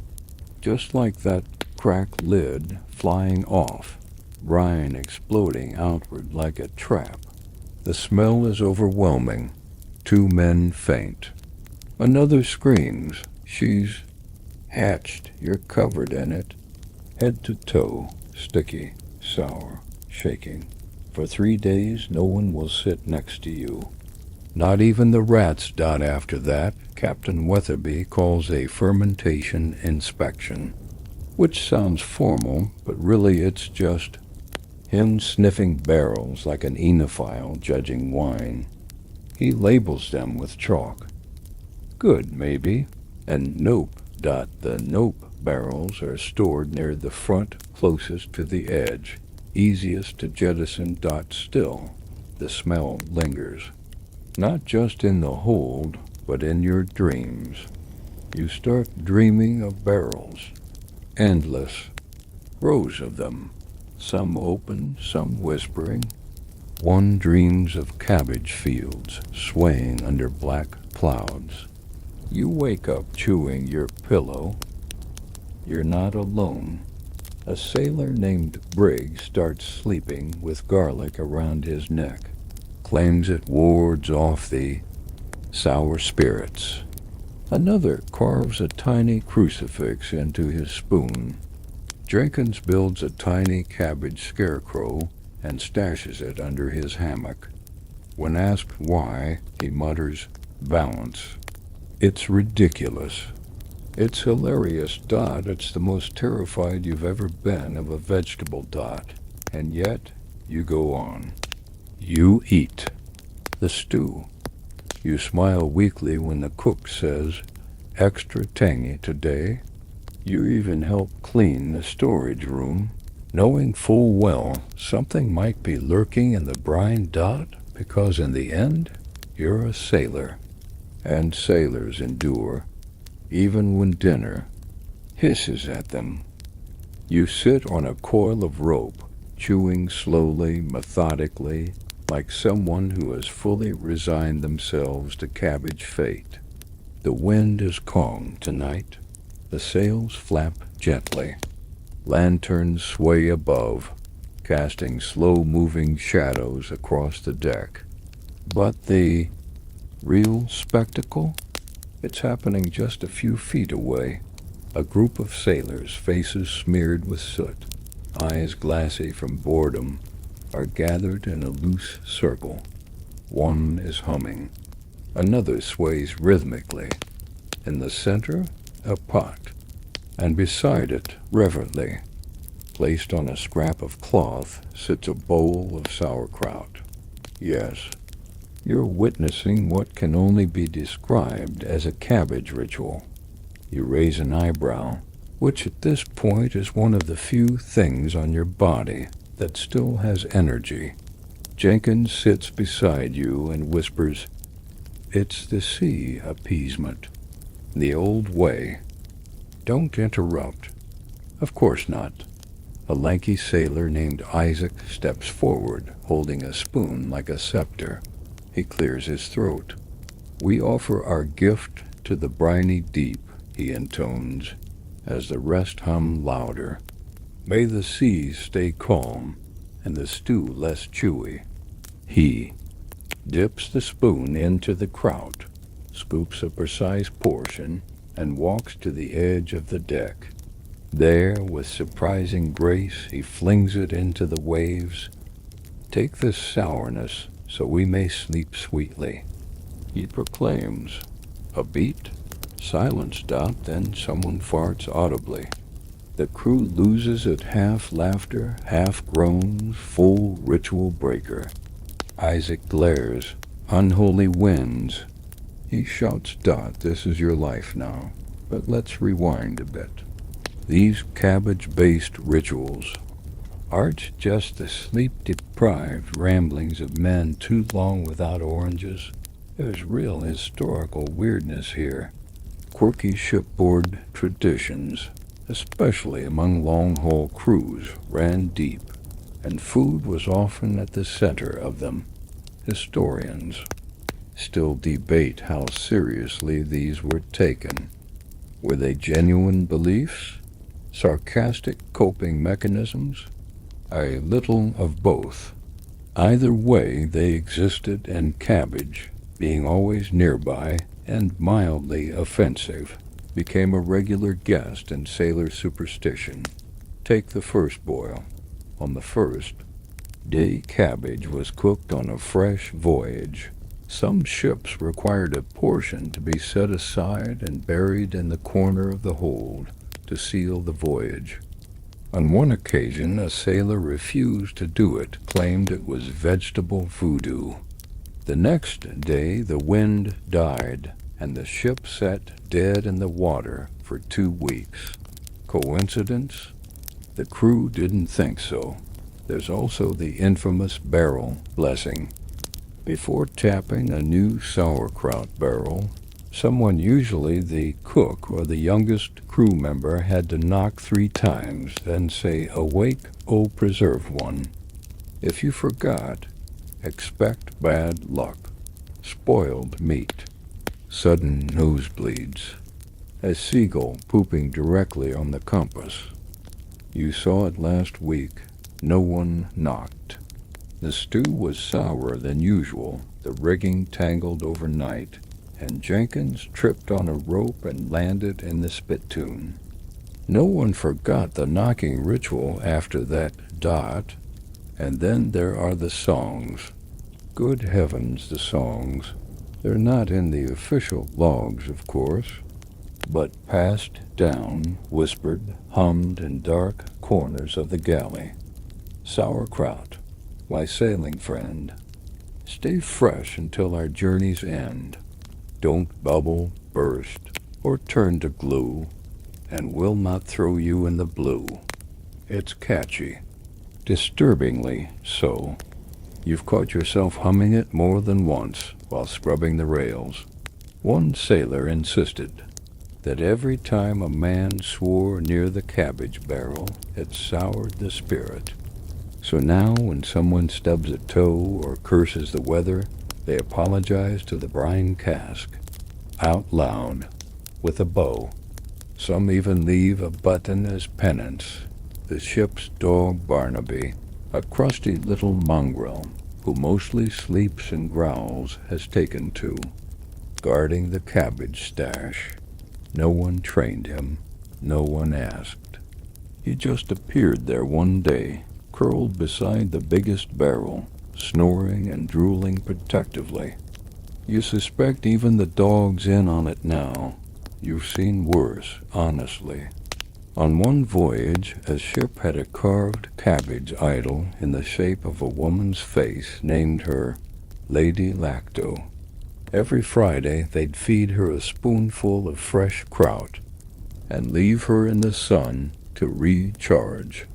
Just like that cracked lid flying off. Brine exploding outward like a trap. The smell is overwhelming. 2 men faint. Another screams. She's hatched. You're covered in it. Head to toe. Sticky. Sour. Shaking. For 3 days, no one will sit next to you. Not even the rats dot after that. Captain Weatherby calls a fermentation inspection. Which sounds formal, but really it's just him sniffing barrels like an enophile judging wine. He labels them with chalk. Good, maybe. And nope. The nope barrels are stored near the front closest to the edge. Easiest to jettison. Still, the smell lingers. Not just in the hold, but in your dreams. You start dreaming of barrels. Endless. Rows of them. Some open, some whispering. One dreams of cabbage fields swaying under black clouds. You wake up chewing your pillow. You're not alone. A sailor named Briggs starts sleeping with garlic around his neck. Claims it wards off the sour spirits. Another carves a tiny crucifix into his spoon. Jenkins builds a tiny cabbage scarecrow and stashes it under his hammock. When asked why, he mutters, balance. It's ridiculous. It's hilarious. It's the most terrified you've ever been of a vegetable. And yet, you go on. You eat. The stew. You smile weakly when the cook says, extra tangy today. You even help clean the storage room, knowing full well something might be lurking in the brine. Because in the end, you're a sailor. And sailors endure, even when dinner hisses at them. You sit on a coil of rope, chewing slowly, methodically, like someone who has fully resigned themselves to Cabbage fate. The wind is calm tonight. The sails flap gently. Lanterns sway above, casting slow-moving shadows across the deck. But the real spectacle? It's happening just a few feet away. A group of sailors, faces smeared with soot, eyes glassy from boredom, are gathered in a loose circle. One is humming. Another sways rhythmically. In the center, a pot, and beside it, reverently, placed on a scrap of cloth, sits a bowl of sauerkraut. Yes, you're witnessing what can only be described as a Cabbage ritual. You raise an eyebrow, which at this point is one of the few things on your body that still has energy. Jenkins sits beside you and whispers, "It's the sea appeasement. The old way. Don't interrupt." Of course not. A lanky sailor named Isaac steps forward, holding a spoon like a scepter. He clears his throat. "We offer our gift to the briny deep," he intones, as the rest hum louder. "May the seas stay calm, and the stew less chewy." He dips the spoon into the kraut, scoops a precise portion, and walks to the edge of the deck. There, with surprising grace, he flings it into the waves. "Take this sourness, so we may sleep sweetly," he proclaims. A beat, silence dot, then someone farts audibly. The crew loses it, half laughter, half groans, full ritual breaker. Isaac glares. Unholy winds. He shouts, "Dot, this is your life now." But let's rewind a bit. These Cabbage-based rituals aren't just the sleep-deprived ramblings of men too long without oranges. There's real historical weirdness here. Quirky shipboard traditions, especially among long-haul crews, ran deep, and food was often at the center of them. Historians still debate how seriously these were taken. Were they genuine beliefs? Sarcastic coping mechanisms? A little of both. Either way, they existed, and Cabbage, being always nearby and mildly offensive, became a regular guest in sailor superstition. Take the first boil. On the first day, Cabbage was cooked on a fresh voyage. Some ships required a portion to be set aside and buried in the corner of the hold to seal the voyage. On one occasion, a sailor refused to do it, claimed it was vegetable voodoo. The next day, the wind died, and the ship sat dead in the water for 2 weeks. Coincidence? The crew didn't think so. There's also the infamous barrel blessing. Before tapping a new sauerkraut barrel, someone, usually the cook or the youngest crew member, had to knock 3 times, then say, "Awake, O preserve one." If you forgot, expect bad luck. Spoiled meat. Sudden nosebleeds. A seagull pooping directly on the compass. You saw it last week. No one knocked. The stew was sourer than usual, the rigging tangled overnight, and Jenkins tripped on a rope and landed in the spittoon. No one forgot the knocking ritual after that dot. And then there are the songs. Good heavens, the songs. They're not in the official logs, of course, but passed down, whispered, hummed in dark corners of the galley. Sauerkraut, my sailing friend. Stay fresh until our journey's end. Don't bubble, burst, or turn to glue, and we'll not throw you in the blue. It's catchy. Disturbingly so. You've caught yourself humming it more than once while scrubbing the rails. One sailor insisted that every time a man swore near the Cabbage barrel, it soured the spirit. So now when someone stubs a toe or curses the weather, they apologize to the brine cask, out loud, with a bow. Some even leave a button as penance. The ship's dog Barnaby, a crusty little mongrel who mostly sleeps and growls, has taken to, guarding the cabbage stash. No one trained him, no one asked. He just appeared there one day, curled beside the biggest barrel, snoring and drooling protectively. You suspect even the dog's in on it now. You've seen worse, honestly. On one voyage, a ship had a carved cabbage idol in the shape of a woman's face named her Lady Lacto. Every Friday, they'd feed her a spoonful of fresh kraut and leave her in the sun to recharge.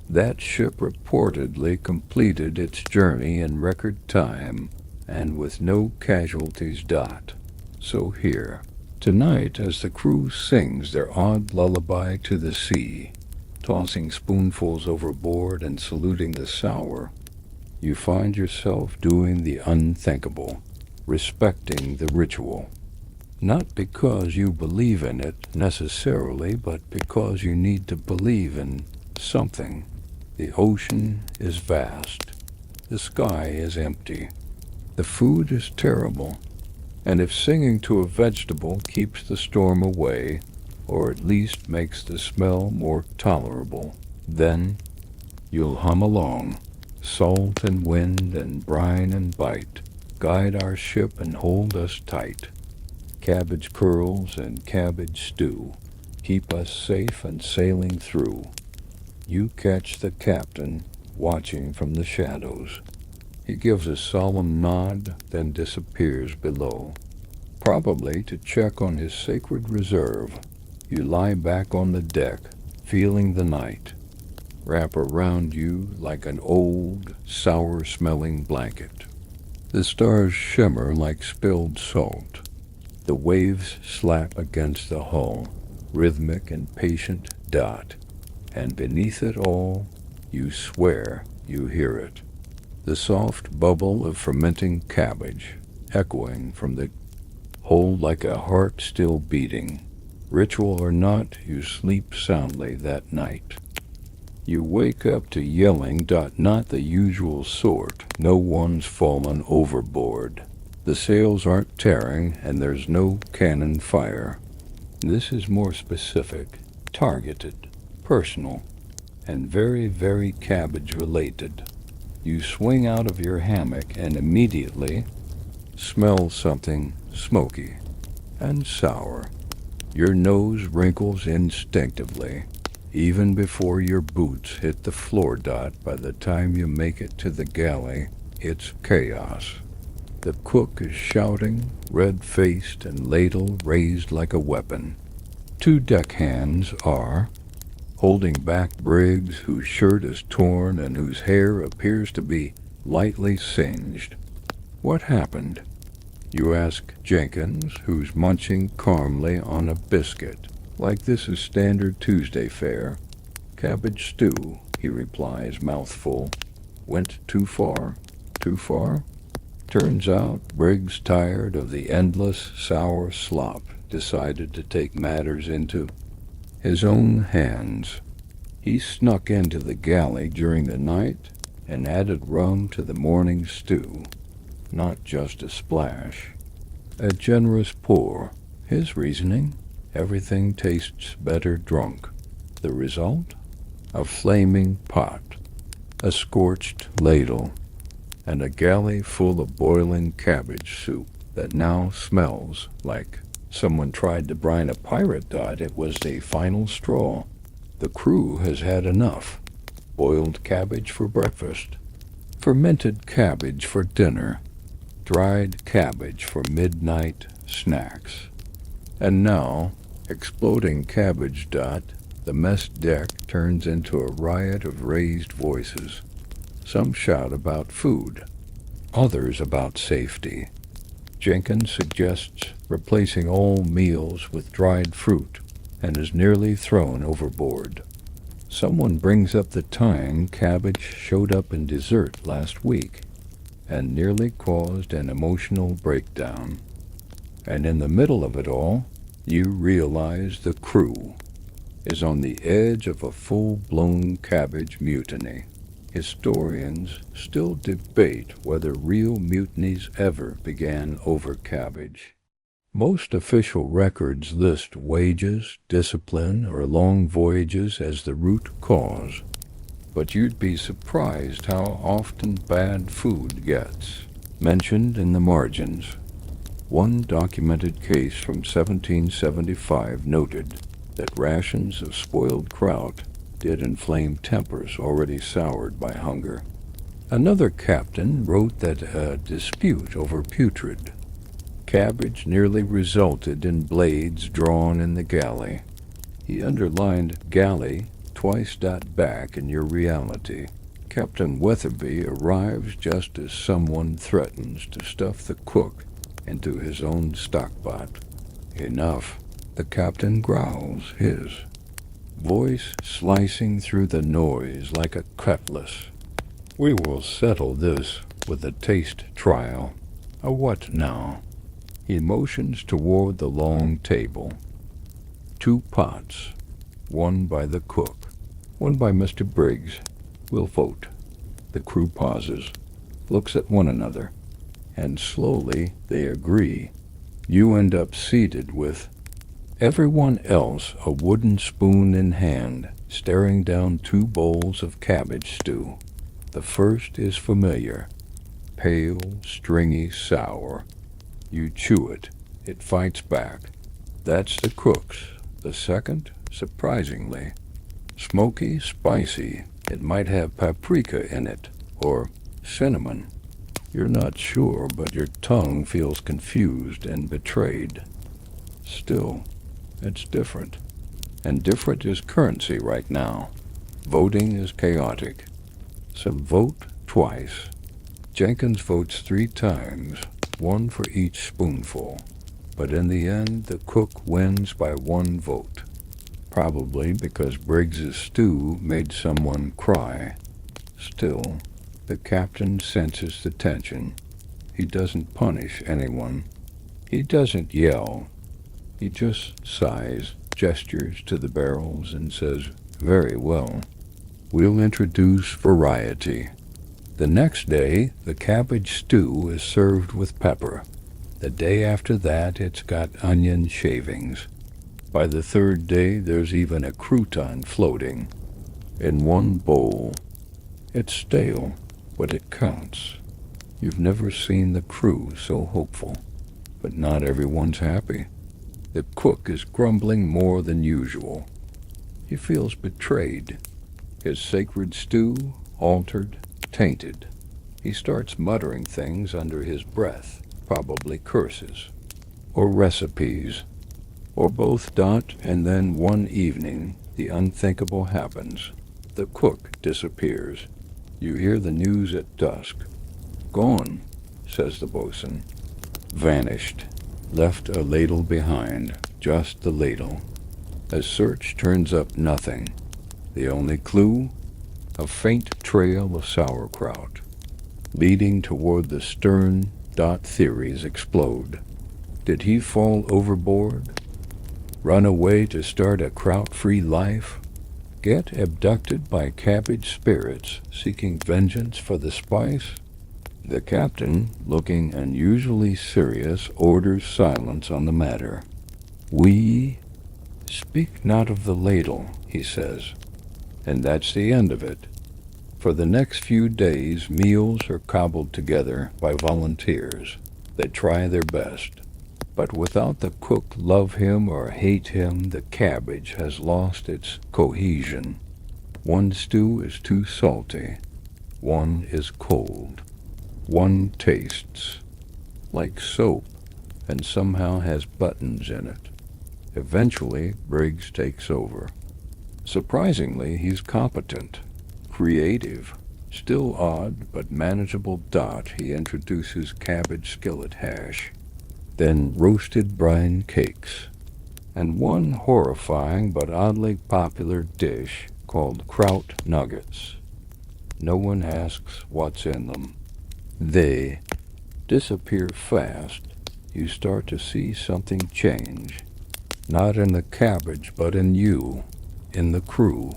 That ship reportedly completed its journey in record time and with no casualties. So here, tonight, as the crew sings their odd lullaby to the sea, tossing spoonfuls overboard and saluting the sour, you find yourself doing the unthinkable, respecting the ritual. Not because you believe in it necessarily, but because you need to believe in something. The ocean is vast. The sky is empty. The food is terrible. And if singing to a vegetable keeps the storm away, or at least makes the smell more tolerable, then you'll hum along. Salt and wind and brine and bite guide our ship and hold us tight. Cabbage curls and cabbage stew keep us safe and sailing through. You catch the captain watching from the shadows. He gives a solemn nod, then disappears below, probably to check on his sacred reserve. You lie back on the deck, feeling the night wrap around you like an old, sour-smelling blanket. The stars shimmer like spilled salt. The waves slap against the hull, rhythmic and patient dot, and beneath it all, you swear you hear it. The soft bubble of fermenting cabbage, echoing from the hold like a heart still beating. Ritual or not, you sleep soundly that night. You wake up to yelling, not the usual sort. No one's fallen overboard. The sails aren't tearing, and there's no cannon fire. This is more specific, targeted, personal, and very, very cabbage-related. You swing out of your hammock and immediately smell something smoky and sour. Your nose wrinkles instinctively, even before your boots hit the floor. By the time you make it to the galley, it's chaos. The cook is shouting, red-faced and ladle raised like a weapon. 2 deckhands are holding back Briggs, whose shirt is torn and whose hair appears to be lightly singed. What happened? You ask Jenkins, who's munching calmly on a biscuit, like this is standard Tuesday fare. Cabbage stew, he replies, mouthful. Went too far? Too far? Turns out Briggs, tired of the endless sour slop, decided to take matters into his own hands. He snuck into the galley during the night and added rum to the morning stew. Not just a splash, a generous pour. His reasoning: everything tastes better drunk. The result? A flaming pot, a scorched ladle, and a galley full of boiling cabbage soup that now smells like someone tried to brine a pirate. It was the final straw. The crew has had enough. Boiled cabbage for breakfast, fermented cabbage for dinner, dried cabbage for midnight snacks. And now, exploding cabbage. The mess deck turns into a riot of raised voices. Some shout about food, others about safety. Jenkins suggests replacing all meals with dried fruit and is nearly thrown overboard. Someone brings up the time Cabbage showed up in dessert last week and nearly caused an emotional breakdown. And in the middle of it all, you realize the crew is on the edge of a full-blown Cabbage mutiny. Historians still debate whether real mutinies ever began over Cabbage. Most official records list wages, discipline, or long voyages as the root cause, but you'd be surprised how often bad food gets mentioned in the margins. One documented case from 1775 noted that rations of spoiled kraut did inflame tempers already soured by hunger. Another captain wrote that a dispute over putrid Cabbage nearly resulted in blades drawn in the galley. He underlined galley twice back in your reality. Captain Weatherby arrives just as someone threatens to stuff the cook into his own stockpot. Enough. The captain growls his voice slicing through the noise like a cutlass. We will settle this with a taste trial. A what now? He motions toward the long table. 2 pots, one by the cook, one by Mr. Briggs. We'll vote. The crew pauses, looks at one another, and slowly they agree. You end up seated with everyone else a wooden spoon in hand, staring down 2 bowls of cabbage stew. The first is familiar, pale, stringy, sour. You chew it. It fights back. That's the cook's. The second, surprisingly, smoky, spicy. It might have paprika in it, or cinnamon. You're not sure, but your tongue feels confused and betrayed. Still, it's different. And different is currency right now. Voting is chaotic. So vote twice. Jenkins votes 3 times, 1 for each spoonful. But in the end, the cook wins by 1 vote. Probably because Briggs's stew made someone cry. Still, the captain senses the tension. He doesn't punish anyone. He doesn't yell. He just sighs, gestures to the barrels, and says, "Very well. We'll introduce variety." The next day, the cabbage stew is served with pepper. The day after that, it's got onion shavings. By the 3rd day, there's even a crouton floating in one bowl. It's stale, but it counts. You've never seen the crew so hopeful, but not everyone's happy. The cook is grumbling more than usual. He feels betrayed. His sacred stew, altered, tainted. He starts muttering things under his breath, probably curses, or recipes, or both. And then one evening, the unthinkable happens. The cook disappears. You hear the news at dusk. "Gone," says the boatswain. "Vanished. Left a ladle behind, just the ladle." A search turns up nothing. The only clue? A faint trail of sauerkraut, leading toward the stern. Theories explode. Did he fall overboard? Run away to start a kraut-free life? Get abducted by cabbage spirits seeking vengeance for the spice? The captain, looking unusually serious, orders silence on the matter. "We speak not of the ladle," he says, and that's the end of it. For the next few days, meals are cobbled together by volunteers. They try their best. But without the cook love him or hate him, the cabbage has lost its cohesion. One stew is too salty. One is cold. One tastes like soap and somehow has buttons in it. Eventually, Briggs takes over. Surprisingly, he's competent. Creative, still odd but manageable. He introduces cabbage skillet hash, then roasted brine cakes, and one horrifying but oddly popular dish called kraut nuggets. No one asks what's in them. They disappear fast. You start to see something change. Not in the cabbage, but in you, in the crew.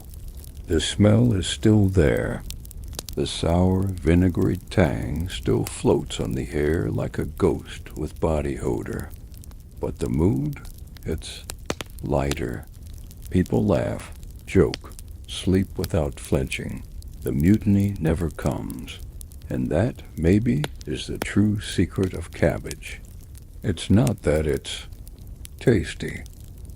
The smell is still there. The sour, vinegary tang still floats on the air like a ghost with body odor. But the mood, it's lighter. People laugh, joke, sleep without flinching. The mutiny never comes. And that, maybe, is the true secret of cabbage. It's not that it's tasty.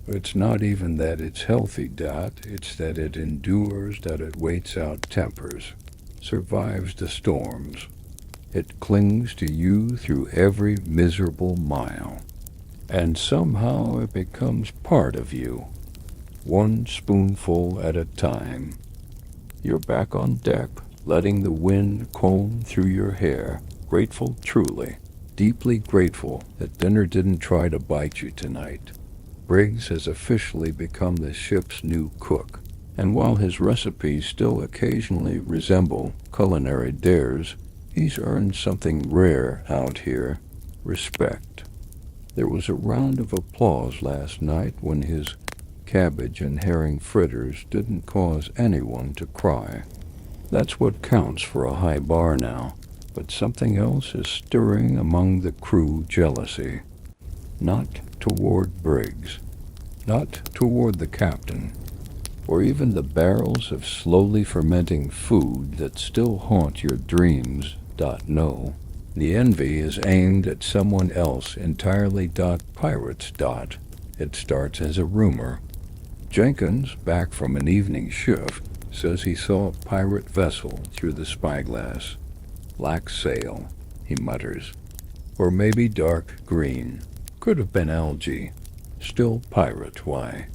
It's not even that it's healthy, It's that it endures, that it waits out tempers, survives the storms. It clings to you through every miserable mile. And somehow it becomes part of you, one spoonful at a time. You're back on deck, letting the wind comb through your hair, grateful truly, deeply grateful that dinner didn't try to bite you tonight. Briggs has officially become the ship's new cook, and while his recipes still occasionally resemble culinary dares, he's earned something rare out here: respect. There was a round of applause last night when his cabbage and herring fritters didn't cause anyone to cry. That's what counts for a high bar now, but something else is stirring among the crew: jealousy. Not toward Briggs, not toward the captain, or even the barrels of slowly fermenting food that still haunt your dreams. No, the envy is aimed at someone else entirely. Pirates. It starts as a rumor. Jenkins, back from an evening shift, says he saw a pirate vessel through the spyglass. Black sail, he mutters. Or maybe dark green. Could have been algae. Still pirate, why?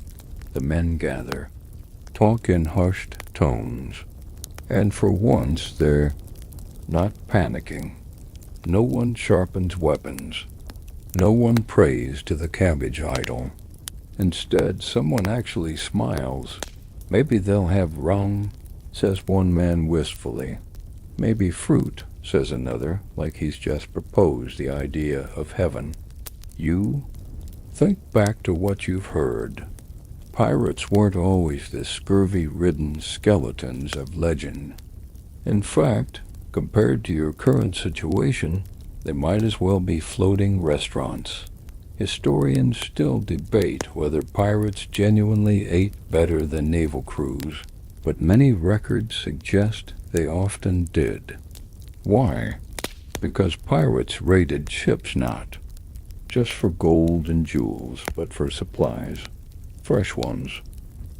The men gather, talk in hushed tones, and for once they're not panicking. No one sharpens weapons. No one prays to the cabbage idol. Instead, someone actually smiles. Maybe they'll have rum, says one man wistfully. Maybe fruit, says another, like he's just proposed the idea of heaven. You? Think back to what you've heard. Pirates weren't always the scurvy-ridden skeletons of legend. In fact, compared to your current situation, they might as well be floating restaurants. Historians still debate whether pirates genuinely ate better than naval crews, but many records suggest they often did. Why? Because pirates raided ships not just for gold and jewels, but for supplies, fresh ones.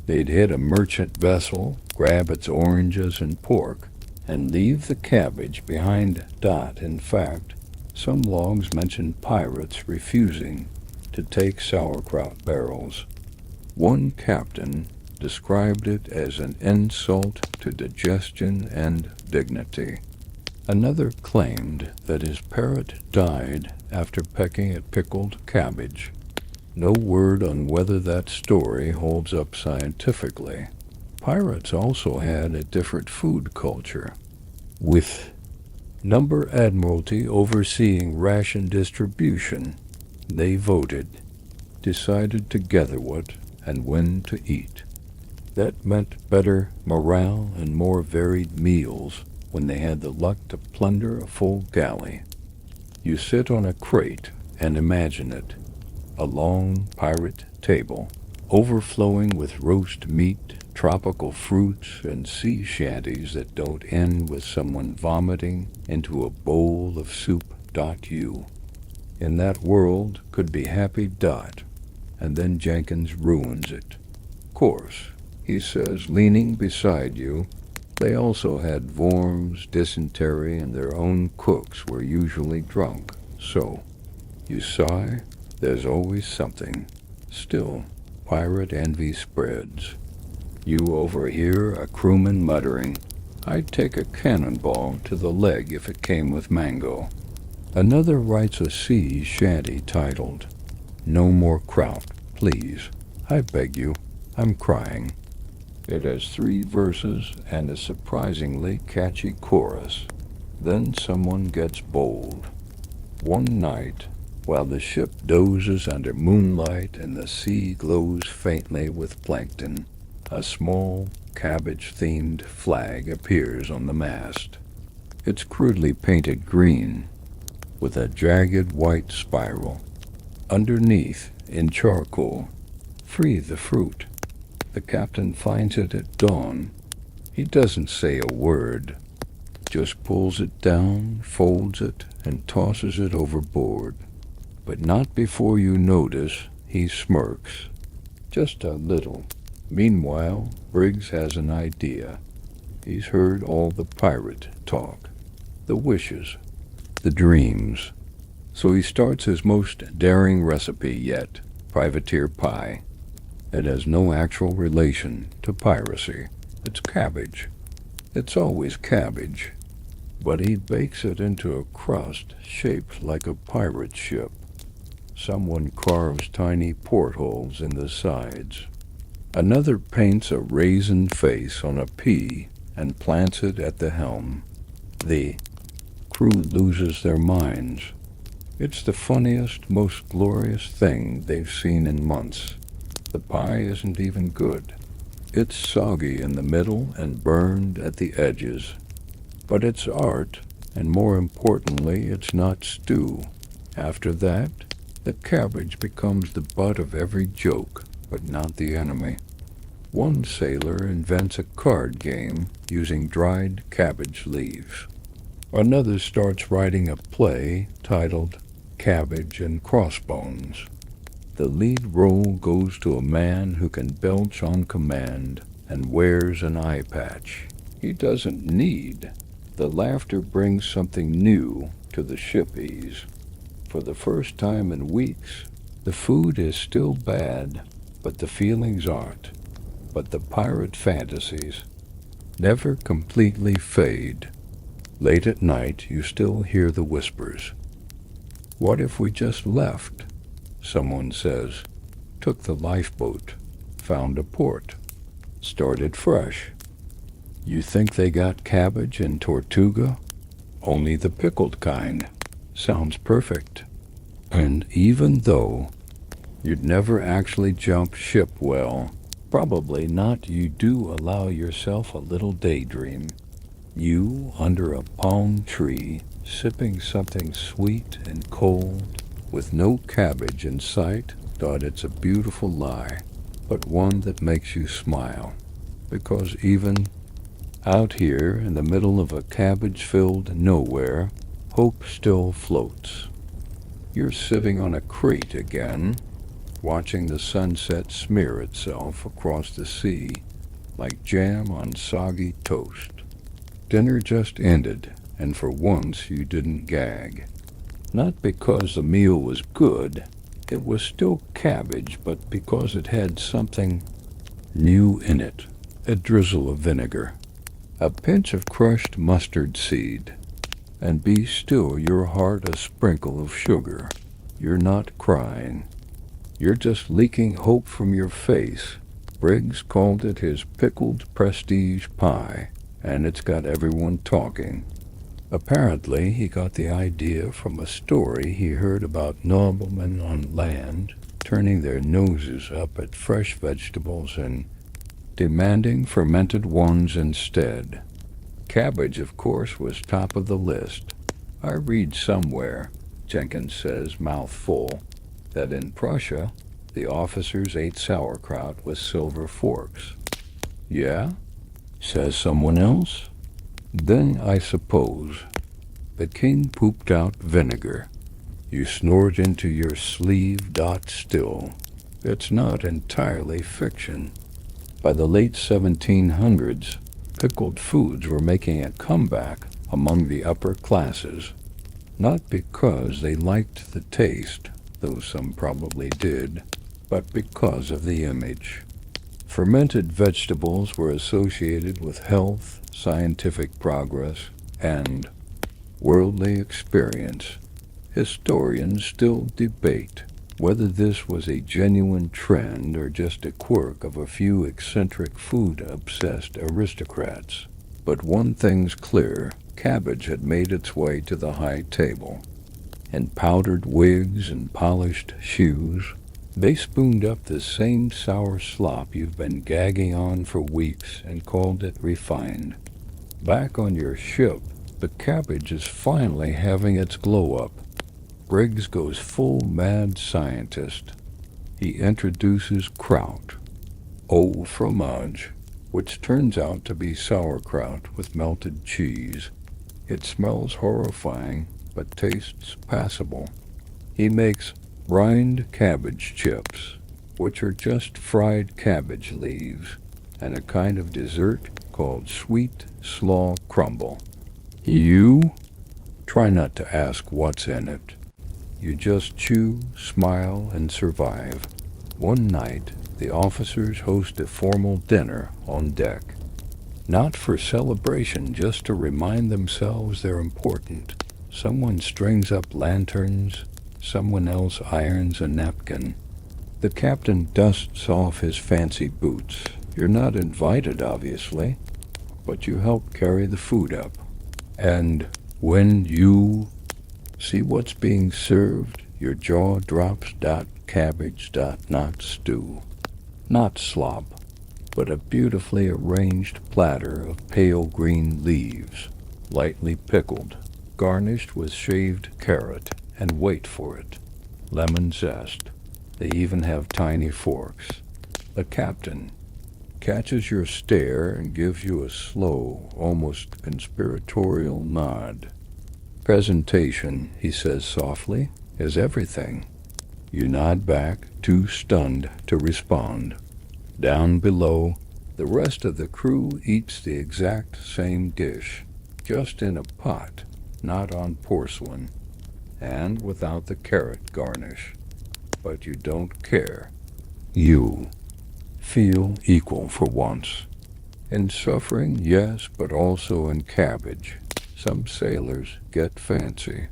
They'd hit a merchant vessel, grab its oranges and pork, and leave the cabbage behind. In fact, some logs mention pirates refusing to take sauerkraut barrels. One captain described it as an insult to digestion and dignity. Another claimed that his parrot died after pecking at pickled cabbage. No word on whether that story holds up scientifically. Pirates also had a different food culture, with Number Admiralty overseeing ration distribution. They voted, decided together what and when to eat. That meant better morale and more varied meals when they had the luck to plunder a full galley. You sit on a crate and imagine it, a long pirate table, overflowing with roast meat, tropical fruits, and sea shanties that don't end with someone vomiting into a bowl of soup. You, in that world, could be happy. And then Jenkins ruins it. Course, he says, leaning beside you, they also had worms, dysentery, and their own cooks were usually drunk. So, you sigh, there's always something. Still, pirate envy spreads. You overhear a crewman muttering, "I'd take a cannonball to the leg if it came with mango." Another writes a sea shanty titled, "No more kraut, please. I beg you. I'm crying." It has 3 verses and a surprisingly catchy chorus. Then someone gets bold. One night, while the ship dozes under moonlight and the sea glows faintly with plankton, a small cabbage-themed flag appears on the mast. It's crudely painted green, with a jagged white spiral. Underneath, in charcoal, "Free the fruit." The captain finds it at dawn. He doesn't say a word, just pulls it down, folds it, and tosses it overboard. But not before you notice he smirks. Just a little. Meanwhile, Briggs has an idea. He's heard all the pirate talk, the wishes, the dreams. So he starts his most daring recipe yet, privateer pie. It has no actual relation to piracy. It's cabbage. It's always cabbage. But he bakes it into a crust shaped like a pirate ship. Someone carves tiny portholes in the sides. Another paints a raisin face on a pea and plants it at the helm. The crew loses their minds. It's the funniest, most glorious thing they've seen in months. The pie isn't even good. It's soggy in the middle and burned at the edges. But it's art, and more importantly, it's not stew. After that, the cabbage becomes the butt of every joke, but not the enemy. One sailor invents a card game using dried cabbage leaves. Another starts writing a play titled Cabbage and Crossbones. The lead role goes to a man who can belch on command and wears an eye patch. He doesn't need. The laughter brings something new to the shippies. For the first time in weeks, the food is still bad, but the feelings aren't. But the pirate fantasies never completely fade. Late at night, you still hear the whispers. "What if we just left?" Someone says. "Took the lifeboat, found a port, started fresh." You think they got cabbage in Tortuga? Only the pickled kind. Sounds perfect. And even though you'd never actually jump ship well, probably not, you do allow yourself a little daydream. You, under a palm tree, sipping something sweet and cold, with no cabbage in sight, thought it's a beautiful lie, but one that makes you smile. Because even out here in the middle of a cabbage-filled nowhere, hope still floats. You're sitting on a crate again, watching the sunset smear itself across the sea like jam on soggy toast. Dinner just ended, and for once you didn't gag. Not because the meal was good, it was still cabbage, but because it had something new in it. A drizzle of vinegar, a pinch of crushed mustard seed, and be still your heart a sprinkle of sugar. You're not crying. You're just leaking hope from your face. Briggs called it his pickled prestige pie, and it's got everyone talking. Apparently, he got the idea from a story he heard about noblemen on land turning their noses up at fresh vegetables and demanding fermented ones instead. Cabbage, of course, was top of the list. I read somewhere, Jenkins says, mouth full, that in Prussia, the officers ate sauerkraut with silver forks. Yeah? Says someone else. Then, I suppose, the king pooped out vinegar. You snort into your sleeve dot still. It's not entirely fiction. By the late 1700s, pickled foods were making a comeback among the upper classes. Not because they liked the taste, though some probably did, but because of the image. Fermented vegetables were associated with health, scientific progress, and worldly experience. Historians still debate whether this was a genuine trend or just a quirk of a few eccentric food-obsessed aristocrats. But one thing's clear, Cabbage had made its way to the high table. In powdered wigs and polished shoes, they spooned up the same sour slop you've been gagging on for weeks and called it refined. Back on your ship, the Cabbage is finally having its glow-up. Briggs goes full mad scientist. He introduces kraut, au fromage, which turns out to be sauerkraut with melted cheese. It smells horrifying, but tastes passable. He makes brined cabbage chips, which are just fried cabbage leaves, and a kind of dessert called sweet slaw crumble. You try not to ask what's in it. You just chew, smile, and survive. One night, the officers host a formal dinner on deck. Not for celebration, just to remind themselves they're important. Someone strings up lanterns, someone else irons a napkin. The captain dusts off his fancy boots. You're not invited, obviously, but you help carry the food up. And when you see what's being served, your jaw drops. Cabbage. Not stew. Not slop, but a beautifully arranged platter of pale green leaves, lightly pickled, garnished with shaved carrot, and wait for it, lemon zest. They even have tiny forks. The captain catches your stare and gives you a slow, almost conspiratorial nod. Presentation, he says softly, is everything. You nod back, too stunned to respond. Down below, the rest of the crew eats the exact same dish, just in a pot, not on porcelain, and without the carrot garnish. But you don't care. You feel equal for once. In suffering, yes, but also in cabbage. Some sailors get fancy.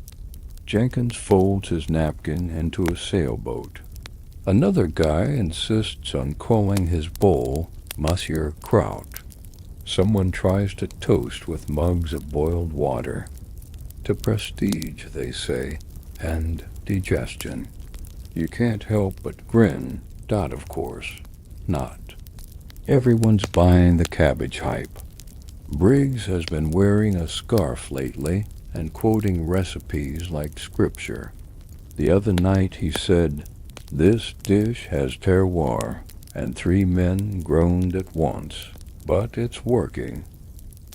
Jenkins folds his napkin into a sailboat. Another guy insists on calling his bowl Monsieur Kraut. Someone tries to toast with mugs of boiled water. To prestige, they say, and digestion. You can't help but grin. Dot, of course, not. Everyone's buying the cabbage hype. Briggs has been wearing a scarf lately and quoting recipes like scripture. The other night he said, "This dish has terroir," and 3 men groaned at once. But it's working.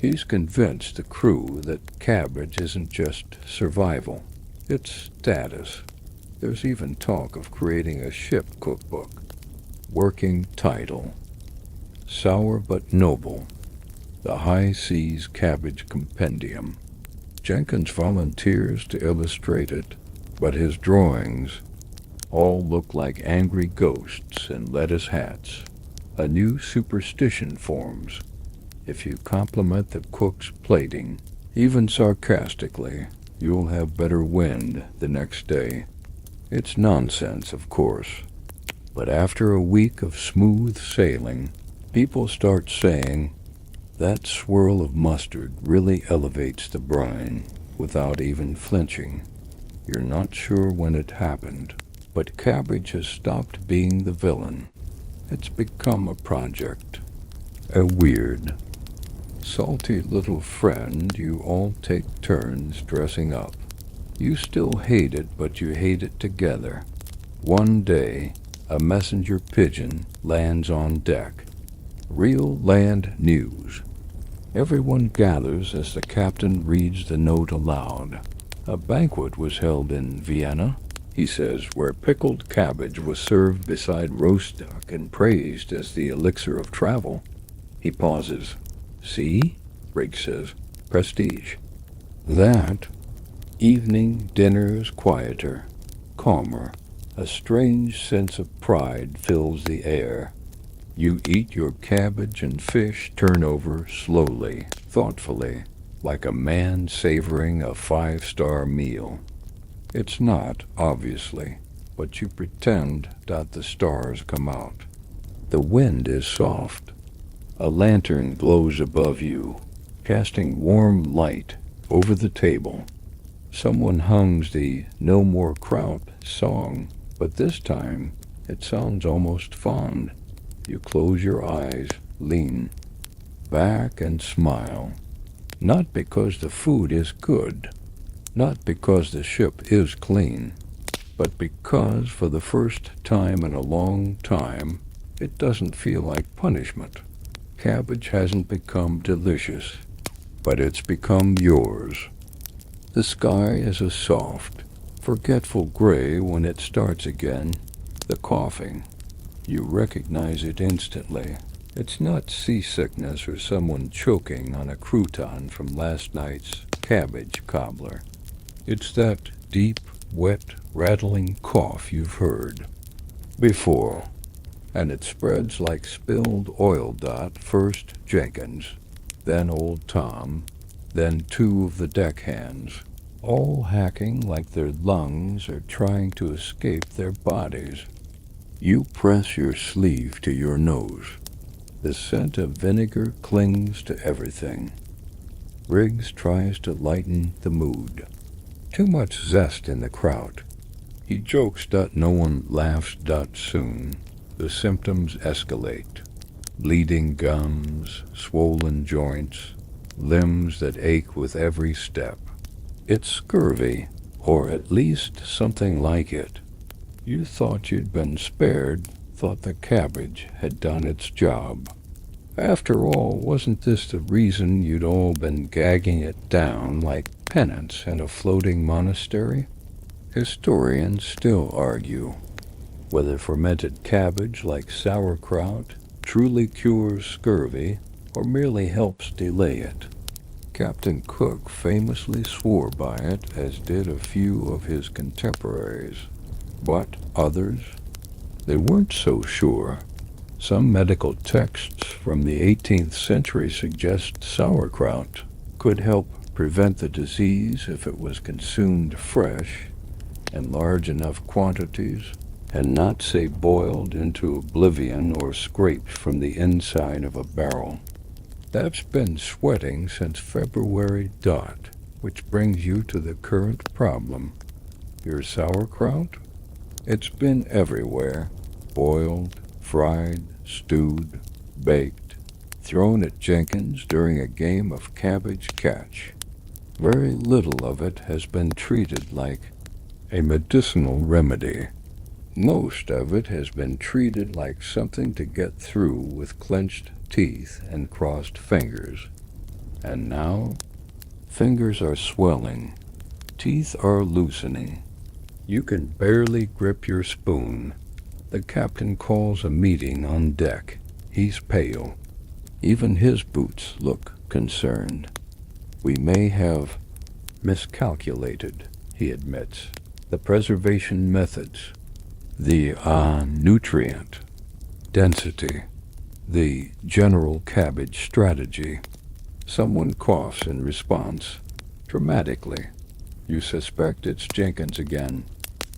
He's convinced the crew that cabbage isn't just survival, it's status. There's even talk of creating a ship cookbook. Working title: Sour but Noble, the High Seas Cabbage Compendium. Jenkins volunteers to illustrate it, but his drawings all look like angry ghosts in lettuce hats. A new superstition forms. If you compliment the cook's plating, even sarcastically, you'll have better wind the next day. It's nonsense, of course, but after a week of smooth sailing, people start saying, "That swirl of mustard really elevates the brine," without even flinching. You're not sure when it happened, but cabbage has stopped being the villain. It's become a project, a weird, salty little friend you all take turns dressing up. You still hate it, but you hate it together. One day, a messenger pigeon lands on deck. Real land news. Everyone gathers as the captain reads the note aloud. A banquet was held in Vienna, he says, where pickled cabbage was served beside roast duck and praised as the elixir of travel. He pauses. "See?" Briggs says. "Prestige." That evening dinner is quieter, calmer. A strange sense of pride fills the air. You eat your cabbage and fish turnover slowly, thoughtfully, like a man savoring a 5-star meal. It's not, obviously, but you pretend that the stars come out. The wind is soft. A lantern glows above you, casting warm light over the table. Someone hums the "No More Kraut" song, but this time it sounds almost fond. You close your eyes, lean back and smile. Not because the food is good, not because the ship is clean, but because for the first time in a long time, it doesn't feel like punishment. Cabbage hasn't become delicious, but it's become yours. The sky is a soft, forgetful gray when it starts again. The coughing, you recognize it instantly. It's not seasickness or someone choking on a crouton from last night's cabbage cobbler. It's that deep, wet, rattling cough you've heard before, and it spreads like spilled oil dot. First Jenkins, then old Tom, then two of the deckhands, all hacking like their lungs are trying to escape their bodies. You press your sleeve to your nose. The scent of vinegar clings to everything. Briggs tries to lighten the mood. Too much zest in the kraut. He jokes that no one laughs that soon. The symptoms escalate. Bleeding gums, swollen joints, limbs that ache with every step. It's scurvy, or at least something like it. You thought you'd been spared, thought the cabbage had done its job. After all, wasn't this the reason you'd all been gagging it down like penance in a floating monastery? Historians still argue whether fermented cabbage like sauerkraut truly cures scurvy or merely helps delay it. Captain Cook famously swore by it, as did a few of his contemporaries. But others, they weren't so sure. Some medical texts from the 18th century suggest sauerkraut could help prevent the disease if it was consumed fresh in large enough quantities and not, say, boiled into oblivion or scraped from the inside of a barrel. That's been sweating since February dot, which brings you to the current problem. Your sauerkraut? It's been everywhere, boiled, fried, stewed, baked, thrown at Jenkins during a game of cabbage catch. Very little of it has been treated like a medicinal remedy. Most of it has been treated like something to get through with clenched teeth and crossed fingers. And now, fingers are swelling, teeth are loosening. You can barely grip your spoon. The captain calls a meeting on deck. He's pale. Even his boots look concerned. We may have miscalculated, he admits, the preservation methods, the nutrient density, the general cabbage strategy. Someone coughs in response, dramatically. You suspect it's Jenkins again.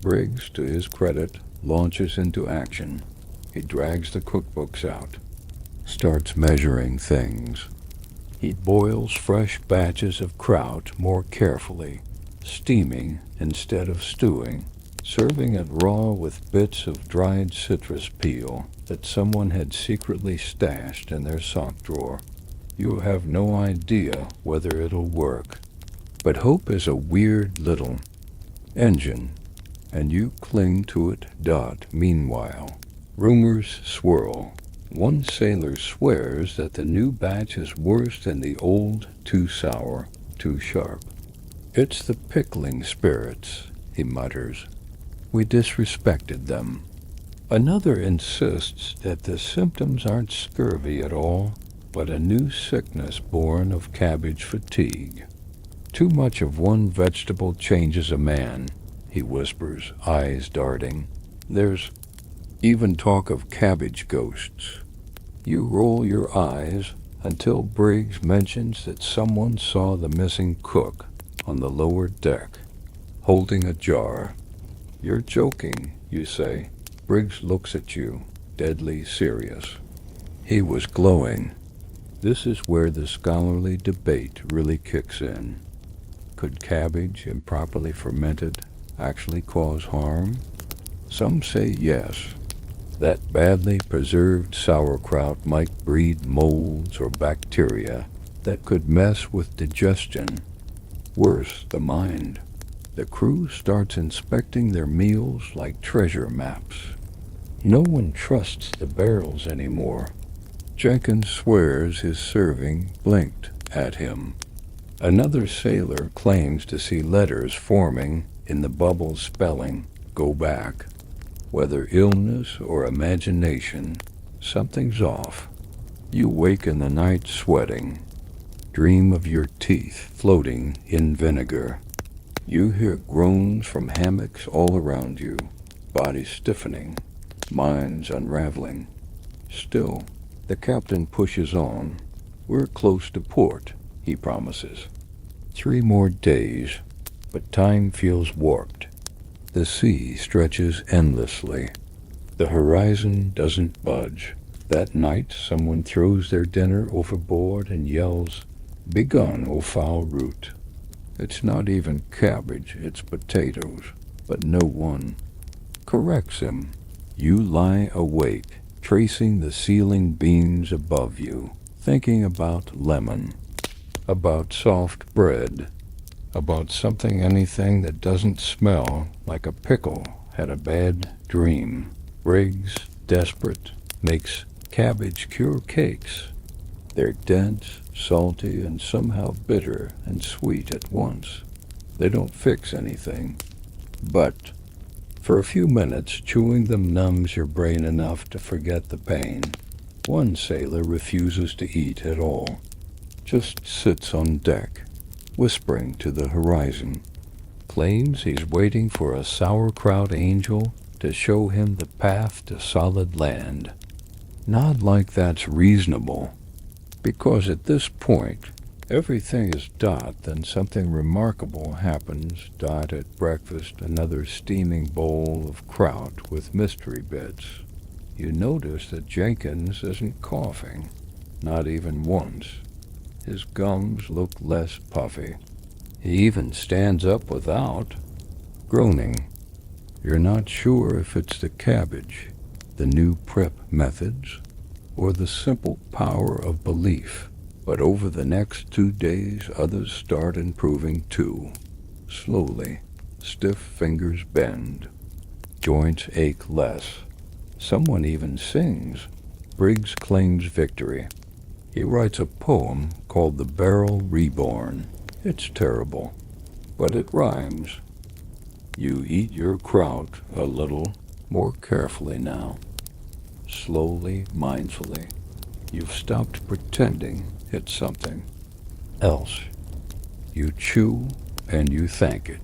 Briggs, to his credit, launches into action. He drags the cookbooks out, starts measuring things. He boils fresh batches of kraut more carefully, steaming instead of stewing, serving it raw with bits of dried citrus peel that someone had secretly stashed in their sock drawer. You have no idea whether it'll work, but hope is a weird little engine, and you cling to it. Meanwhile, rumors swirl. One sailor swears that the new batch is worse than the old, too sour, too sharp. It's the pickling spirits, he mutters. We disrespected them. Another insists that the symptoms aren't scurvy at all, but a new sickness born of cabbage fatigue. Too much of one vegetable changes a man, he whispers, eyes darting. There's even talk of cabbage ghosts. You roll your eyes until Briggs mentions that someone saw the missing cook on the lower deck, holding a jar. You're joking, you say. Briggs looks at you, deadly serious. He was glowing. This is where the scholarly debate really kicks in. Could cabbage, improperly fermented, actually cause harm? Some say yes. That badly preserved sauerkraut might breed molds or bacteria that could mess with digestion. Worse, the mind. The crew starts inspecting their meals like treasure maps. No one trusts the barrels anymore. Jenkins swears his serving blinked at him. Another sailor claims to see letters forming in the bubble spelling, "Go back." Whether illness or imagination, something's off. You wake in the night sweating. Dream of your teeth floating in vinegar. You hear groans from hammocks all around you, bodies stiffening, minds unraveling. Still, the captain pushes on. We're close to port, he promises. 3 more days, but time feels warped. The sea stretches endlessly. The horizon doesn't budge. That night, someone throws their dinner overboard and yells, "Begone, O foul root." It's not even cabbage, it's potatoes, but no one corrects him. You lie awake, tracing the ceiling beams above you, thinking about lemon, about soft bread, about anything that doesn't smell like a pickle had a bad dream. Briggs, desperate, makes cabbage cure cakes. They're dense, salty, and somehow bitter and sweet at once. They don't fix anything, but for a few minutes chewing them numbs your brain enough to forget the pain. One sailor refuses to eat at all, just sits on deck, whispering to the horizon. Claims he's waiting for a sauerkraut angel to show him the path to solid land. Not like that's reasonable, because at this point, everything is then something remarkable happens. At breakfast, another steaming bowl of kraut with mystery bits. You notice that Jenkins isn't coughing, not even once. His gums look less puffy. He even stands up without, groaning. You're not sure if it's the cabbage, the new prep methods, or the simple power of belief. But over the next 2 days, others start improving too. Slowly, stiff fingers bend. Joints ache less. Someone even sings. Briggs claims victory. He writes a poem called The Barrel Reborn. It's terrible, but it rhymes. You eat your kraut a little more carefully now. Slowly, mindfully. You've stopped pretending it's something else. You chew and you thank it.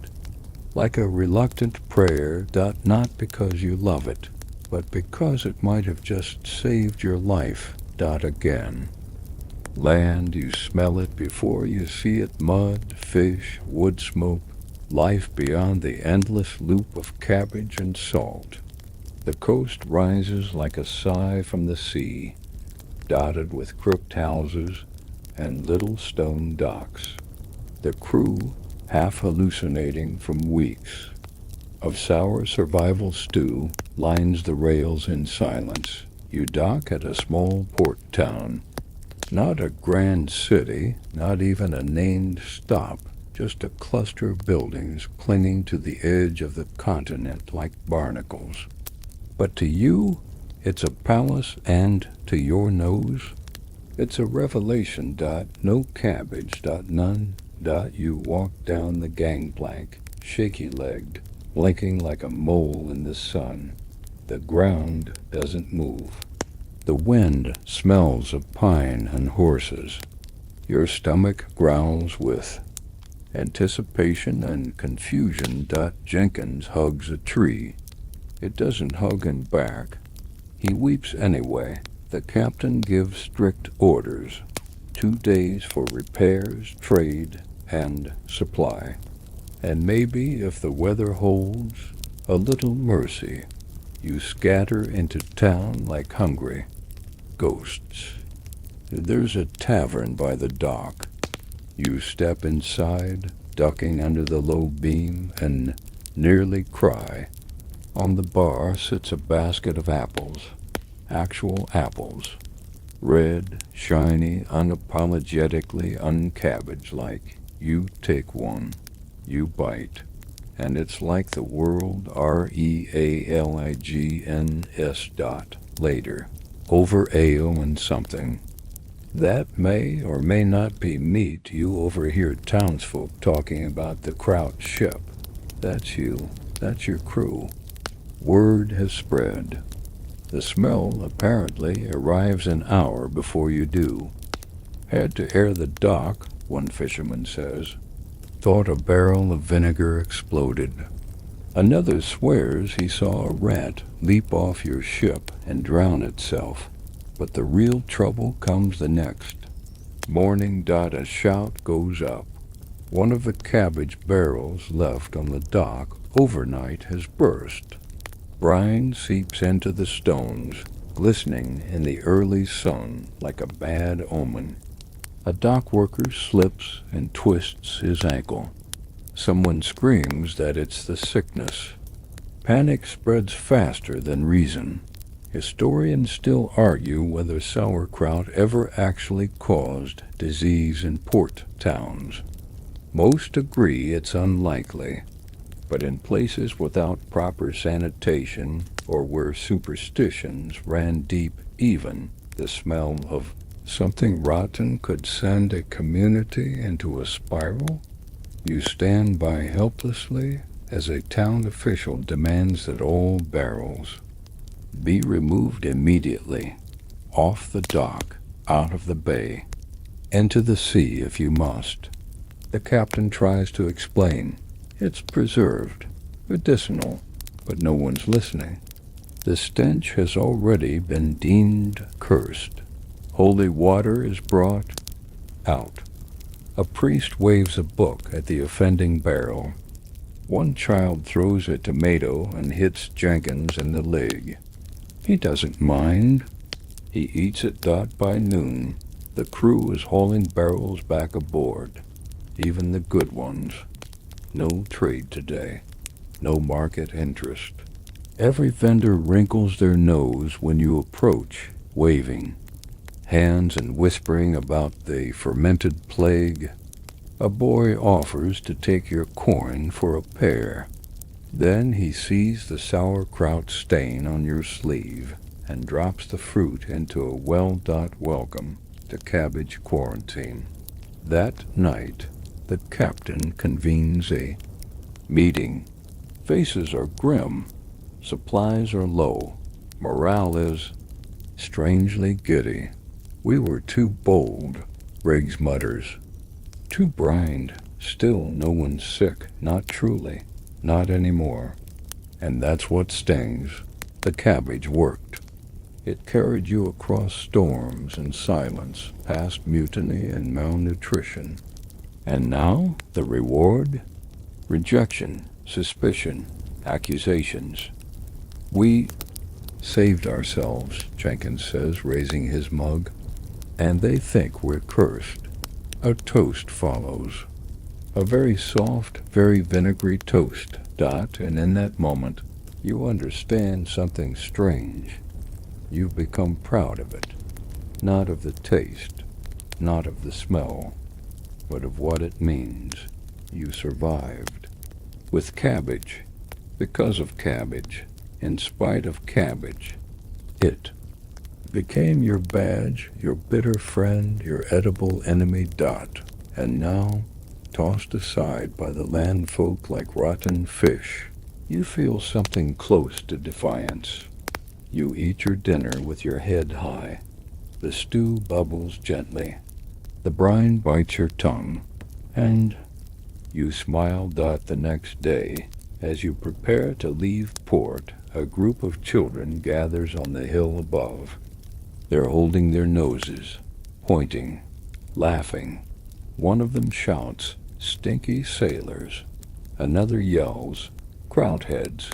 Like a reluctant prayer, not because you love it, but because it might have just saved your life, again. Land, you smell it before you see it, mud, fish, wood smoke, life beyond the endless loop of cabbage and salt. The coast rises like a sigh from the sea, dotted with crooked houses and little stone docks. The crew, half hallucinating from weeks of sour survival stew, lines the rails in silence. You dock at a small port town. Not a grand city, not even a named stop, just a cluster of buildings clinging to the edge of the continent like barnacles. But to you, it's a palace, and to your nose, it's a revelation. No cabbage. None. You walk down the gangplank, shaky-legged, blinking like a mole in the sun. The ground doesn't move. The wind smells of pine and horses. Your stomach growls with anticipation and confusion. Jenkins hugs a tree. It doesn't hug him back. He weeps anyway. The captain gives strict orders. 2 days for repairs, trade, and supply. And maybe, if the weather holds, A little mercy. You scatter into town like hungry ghosts. There's a tavern by the dock. You step inside, ducking under the low beam, and nearly cry. On the bar sits a basket of apples. Actual apples. Red, shiny, unapologetically uncabbage-like. You take one. You bite. And it's like the world REALIGNS dot later. Over ale and something. That may or may not be meat. You overhear townsfolk talking about the Kraut ship. That's you. That's your crew. Word has spread. The smell, apparently, arrives an hour before you do. Had to air the dock, one fisherman says. Thought a barrel of vinegar exploded. Another swears he saw a rat leap off your ship and drown itself. But the real trouble comes the next. Morning. A shout goes up. One of the cabbage barrels left on the dock overnight has burst. Brine seeps into the stones, glistening in the early sun like a bad omen. A dock worker slips and twists his ankle. Someone screams that it's the sickness. Panic spreads faster than reason. Historians still argue whether sauerkraut ever actually caused disease in port towns. Most agree it's unlikely, but in places without proper sanitation or where superstitions ran deep, even the smell of something rotten could send a community into a spiral. You stand by helplessly as a town official demands that all barrels be removed immediately, off the dock, out of the bay, into the sea if you must. The captain tries to explain. It's preserved, medicinal, but no one's listening. The stench has already been deemed cursed. Holy water is brought out. A priest waves a book at the offending barrel. One child throws a tomato and hits Jenkins in the leg. He doesn't mind. He eats it. By noon, the crew is hauling barrels back aboard, even the good ones. No trade today. No market interest. Every vendor wrinkles their nose when you approach, waving hands and whispering about the fermented plague. A boy offers to take your coin for a pear. Then he sees the sauerkraut stain on your sleeve and drops the fruit into a welcome to Cabbage quarantine. That night, the captain convenes a meeting. Faces are grim. Supplies are low. Morale is strangely giddy. We were too bold, Riggs mutters. Too brined. Still no one's sick. Not truly. Not anymore. And that's what stings. The cabbage worked. It carried you across storms and silence, past mutiny and malnutrition. And now, the reward? Rejection, suspicion, accusations. We saved ourselves, Jenkins says, raising his mug. And they think we're cursed. A toast follows. A very soft, very vinegary toast, and in that moment, you understand something strange. You become proud of it. Not of the taste, not of the smell, but of what it means. You survived. With cabbage, because of cabbage, in spite of cabbage, it became your badge, your bitter friend, your edible enemy. And now, tossed aside by the land folk like rotten fish, you feel something close to defiance. You eat your dinner with your head high. The stew bubbles gently. The brine bites your tongue. And you smile. The next day, as you prepare to leave port, a group of children gathers on the hill above. They're holding their noses, pointing, laughing. One of them shouts, "Stinky sailors." Another yells, "Krautheads."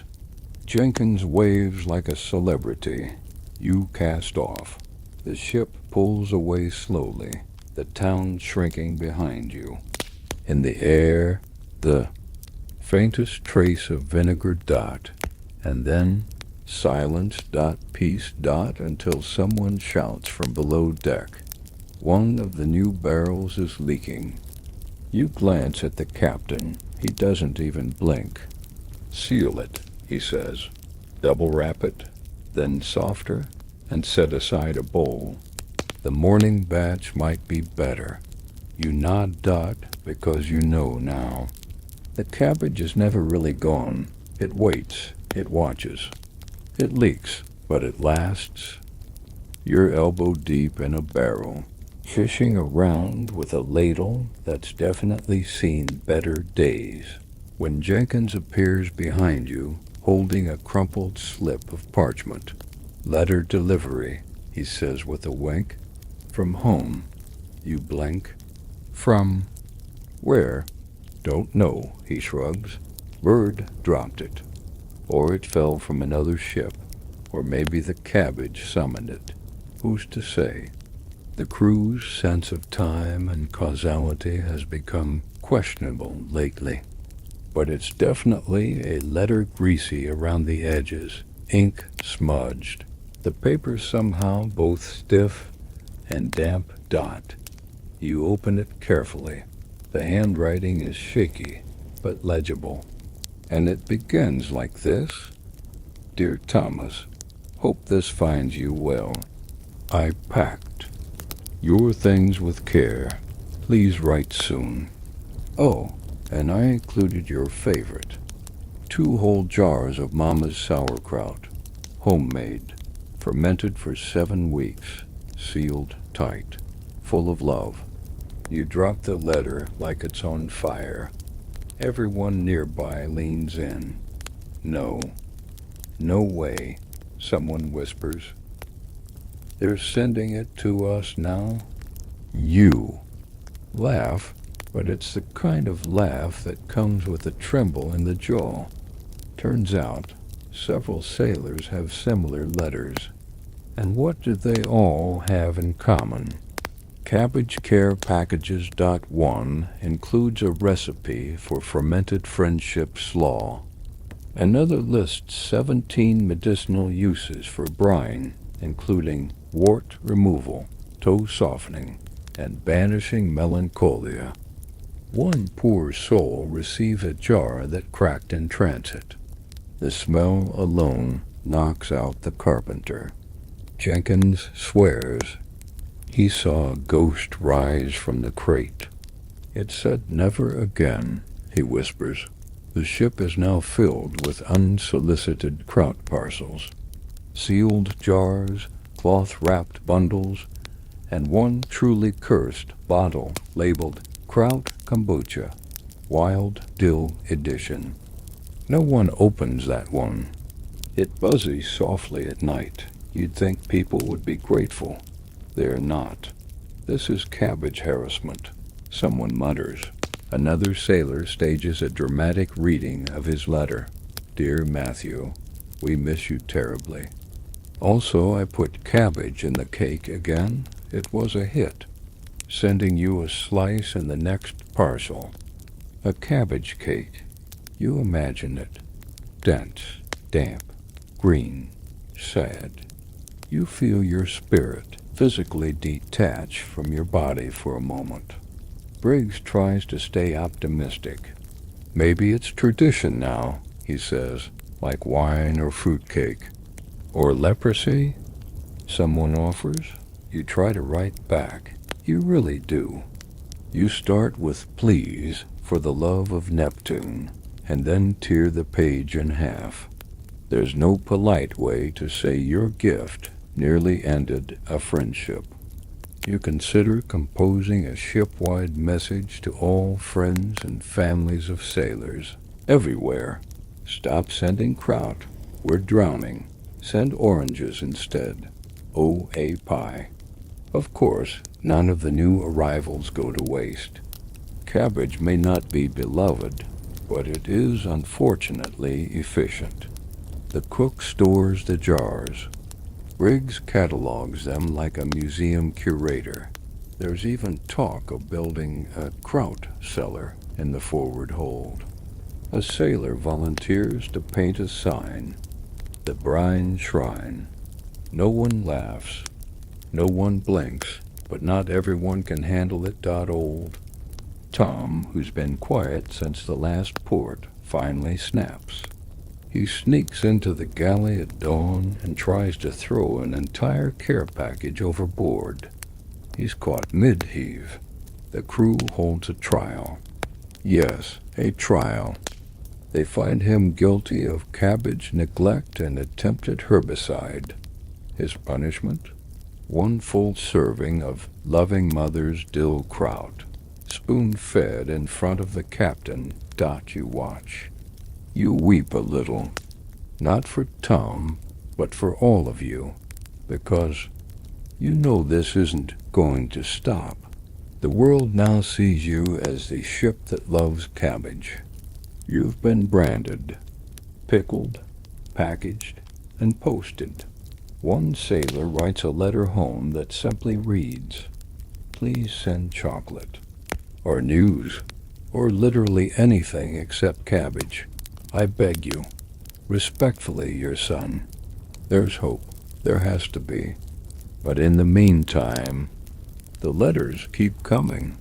Jenkins waves like a celebrity. You cast off. The ship pulls away slowly, the town shrinking behind you. In the air, the faintest trace of vinegar dot, and then silence dot, peace dot, until someone shouts from below deck. One of the new barrels is leaking. You glance at the captain. He doesn't even blink. Seal it, he says. Double wrap it, then softer, and set aside a bowl. The morning batch might be better. You nod dot because you know now. The cabbage is never really gone. It waits, it watches. It leaks, but it lasts. You're elbow deep in a barrel, fishing around with a ladle that's definitely seen better days, when Jenkins appears behind you, holding a crumpled slip of parchment. Letter delivery, he says with a wink. From home. You blink. From where? Don't know, he shrugs. Bird dropped it. Or it fell from another ship. Or maybe the cabbage summoned it. Who's to say? The crew's sense of time and causality has become questionable lately. But it's definitely a letter greasy around the edges, ink smudged. The paper somehow both stiff and damp dot. You open it carefully. The handwriting is shaky, but legible. And it begins like this. Dear Thomas, hope this finds you well. I packed your things with care. Please write soon. Oh, and I included your favorite. 2 whole jars of Mama's sauerkraut. Homemade. Fermented for 7 weeks. Sealed tight. Full of love. You drop the letter like it's on fire. Everyone nearby leans in. No. No way, someone whispers. They're sending it to us now? You laugh, but it's the kind of laugh that comes with a tremble in the jaw. Turns out, several sailors have similar letters. And what do they all have in common? Cabbage Care Packages .1 includes a recipe for fermented friendship slaw. Another lists 17 medicinal uses for brine, including wart removal, toe softening, and banishing melancholia. One poor soul received a jar that cracked in transit. The smell alone knocks out the carpenter. Jenkins swears. He saw a ghost rise from the crate. It said never again, he whispers. The ship is now filled with unsolicited kraut parcels. Sealed jars, cloth-wrapped bundles, and one truly cursed bottle labeled Kraut Kombucha, Wild Dill Edition. No one opens that one. It buzzes softly at night. You'd think people would be grateful. They're not. This is cabbage harassment, someone mutters. Another sailor stages a dramatic reading of his letter. Dear Matthew, we miss you terribly. Also, I put cabbage in the cake again. It was a hit. Sending you a slice in the next parcel. A cabbage cake. You imagine it. Dense, damp, green, sad. You feel your spirit physically detach from your body for a moment. Briggs tries to stay optimistic. Maybe it's tradition now, he says, like wine or fruitcake. Or leprosy? Someone offers. You try to write back. You really do. You start with please for the love of Neptune, and then tear the page in half. There's no polite way to say your gift nearly ended a friendship. You consider composing a ship-wide message to all friends and families of sailors, everywhere. Stop sending kraut. We're drowning. Send oranges instead. O.A. pie. Of course, none of the new arrivals go to waste. Cabbage may not be beloved, but it is unfortunately efficient. The cook stores the jars. Briggs catalogs them like a museum curator. There's even talk of building a kraut cellar in the forward hold. A sailor volunteers to paint a sign, the brine shrine. No one laughs, no one blinks, but not everyone can handle it. Old Tom, who's been quiet since the last port, finally snaps. He sneaks into the galley at dawn and tries to throw an entire care package overboard. He's caught mid-heave. The crew holds a trial. Yes, a trial. They find him guilty of cabbage neglect and attempted herbicide. His punishment? 1 full serving of loving mother's dill kraut, spoon-fed in front of the captain. You watch. You weep a little. Not for Tom, but for all of you, because you know this isn't going to stop. The world now sees you as the ship that loves cabbage. You've been branded, pickled, packaged, and posted. One sailor writes a letter home that simply reads, "Please send chocolate," or news, or literally anything except cabbage. I beg you, respectfully, your son. There's hope. There has to be. But in the meantime, the letters keep coming.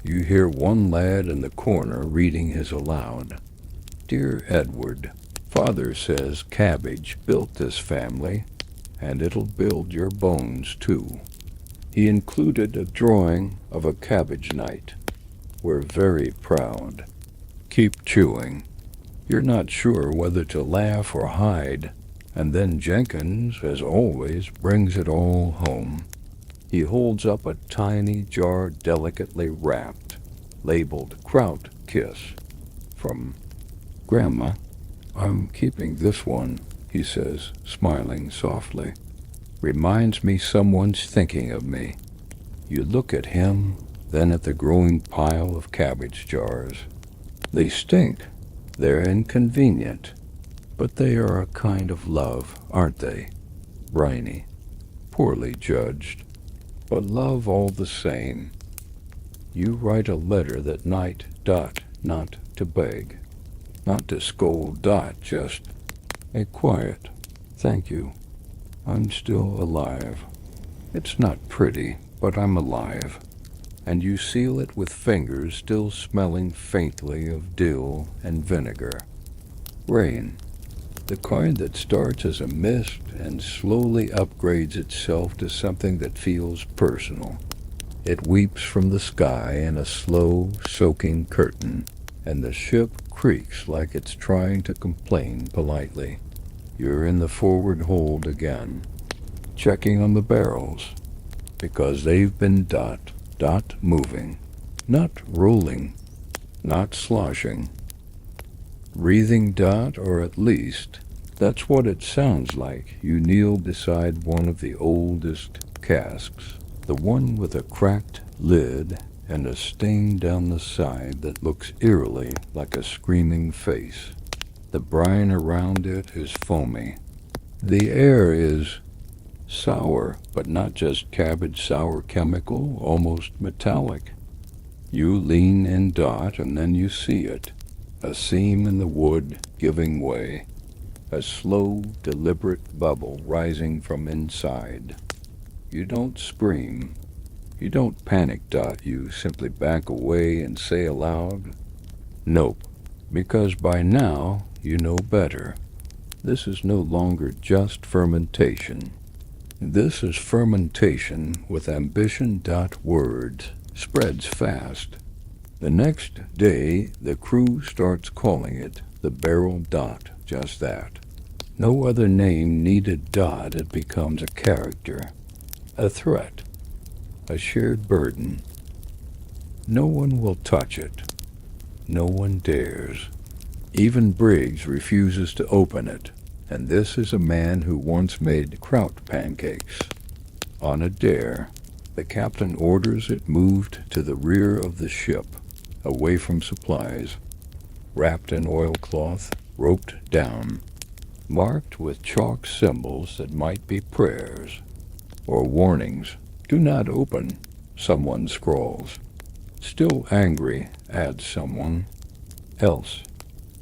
You hear one lad in the corner reading his aloud. "Dear Edward, Father says cabbage built this family, and it'll build your bones too. He included a drawing of a cabbage night. We're very proud. Keep chewing. You're not sure whether to laugh or hide." And then Jenkins, as always, brings it all home. He holds up a tiny jar delicately wrapped, labeled Kraut Kiss, from Grandma. "I'm keeping this one," he says, smiling softly. "Reminds me someone's thinking of me." You look at him, then at the growing pile of cabbage jars. They stink. They're inconvenient. But they are a kind of love, aren't they? Briny, poorly judged, but love all the same. You write a letter that night, not to beg, not to scold, just a quiet "Thank you. I'm still alive. It's not pretty, but I'm alive." And you seal it with fingers still smelling faintly of dill and vinegar. Rain. The kind that starts as a mist and slowly upgrades itself to something that feels personal. It weeps from the sky in a slow, soaking curtain, and the ship creaks like it's trying to complain politely. You're in the forward hold again, checking on the barrels, because they've been moving, not rolling, not sloshing. Breathing, or at least, that's what it sounds like. You kneel beside one of the oldest casks, the one with a cracked lid and a stain down the side that looks eerily like a screaming face. The brine around it is foamy. The air is sour, but not just cabbage sour chemical, almost metallic. You lean in, and then you see it. A seam in the wood giving way, a slow, deliberate bubble rising from inside. You don't scream. You don't panic, You simply back away and say aloud, "Nope," because by now you know better. This is no longer just fermentation. This is fermentation with ambition. Words spreads fast. The next day, the crew starts calling it the barrel. Just that. No other name needed. It becomes a character, a threat, a shared burden. No one will touch it. No one dares. Even Briggs refuses to open it, and this is a man who once made kraut pancakes. On a dare, the captain orders it moved to the rear of the ship, away from supplies, wrapped in oilcloth, roped down. marked with chalk symbols that might be prayers or warnings. Do not open, someone scrawls. Still angry, adds someone else.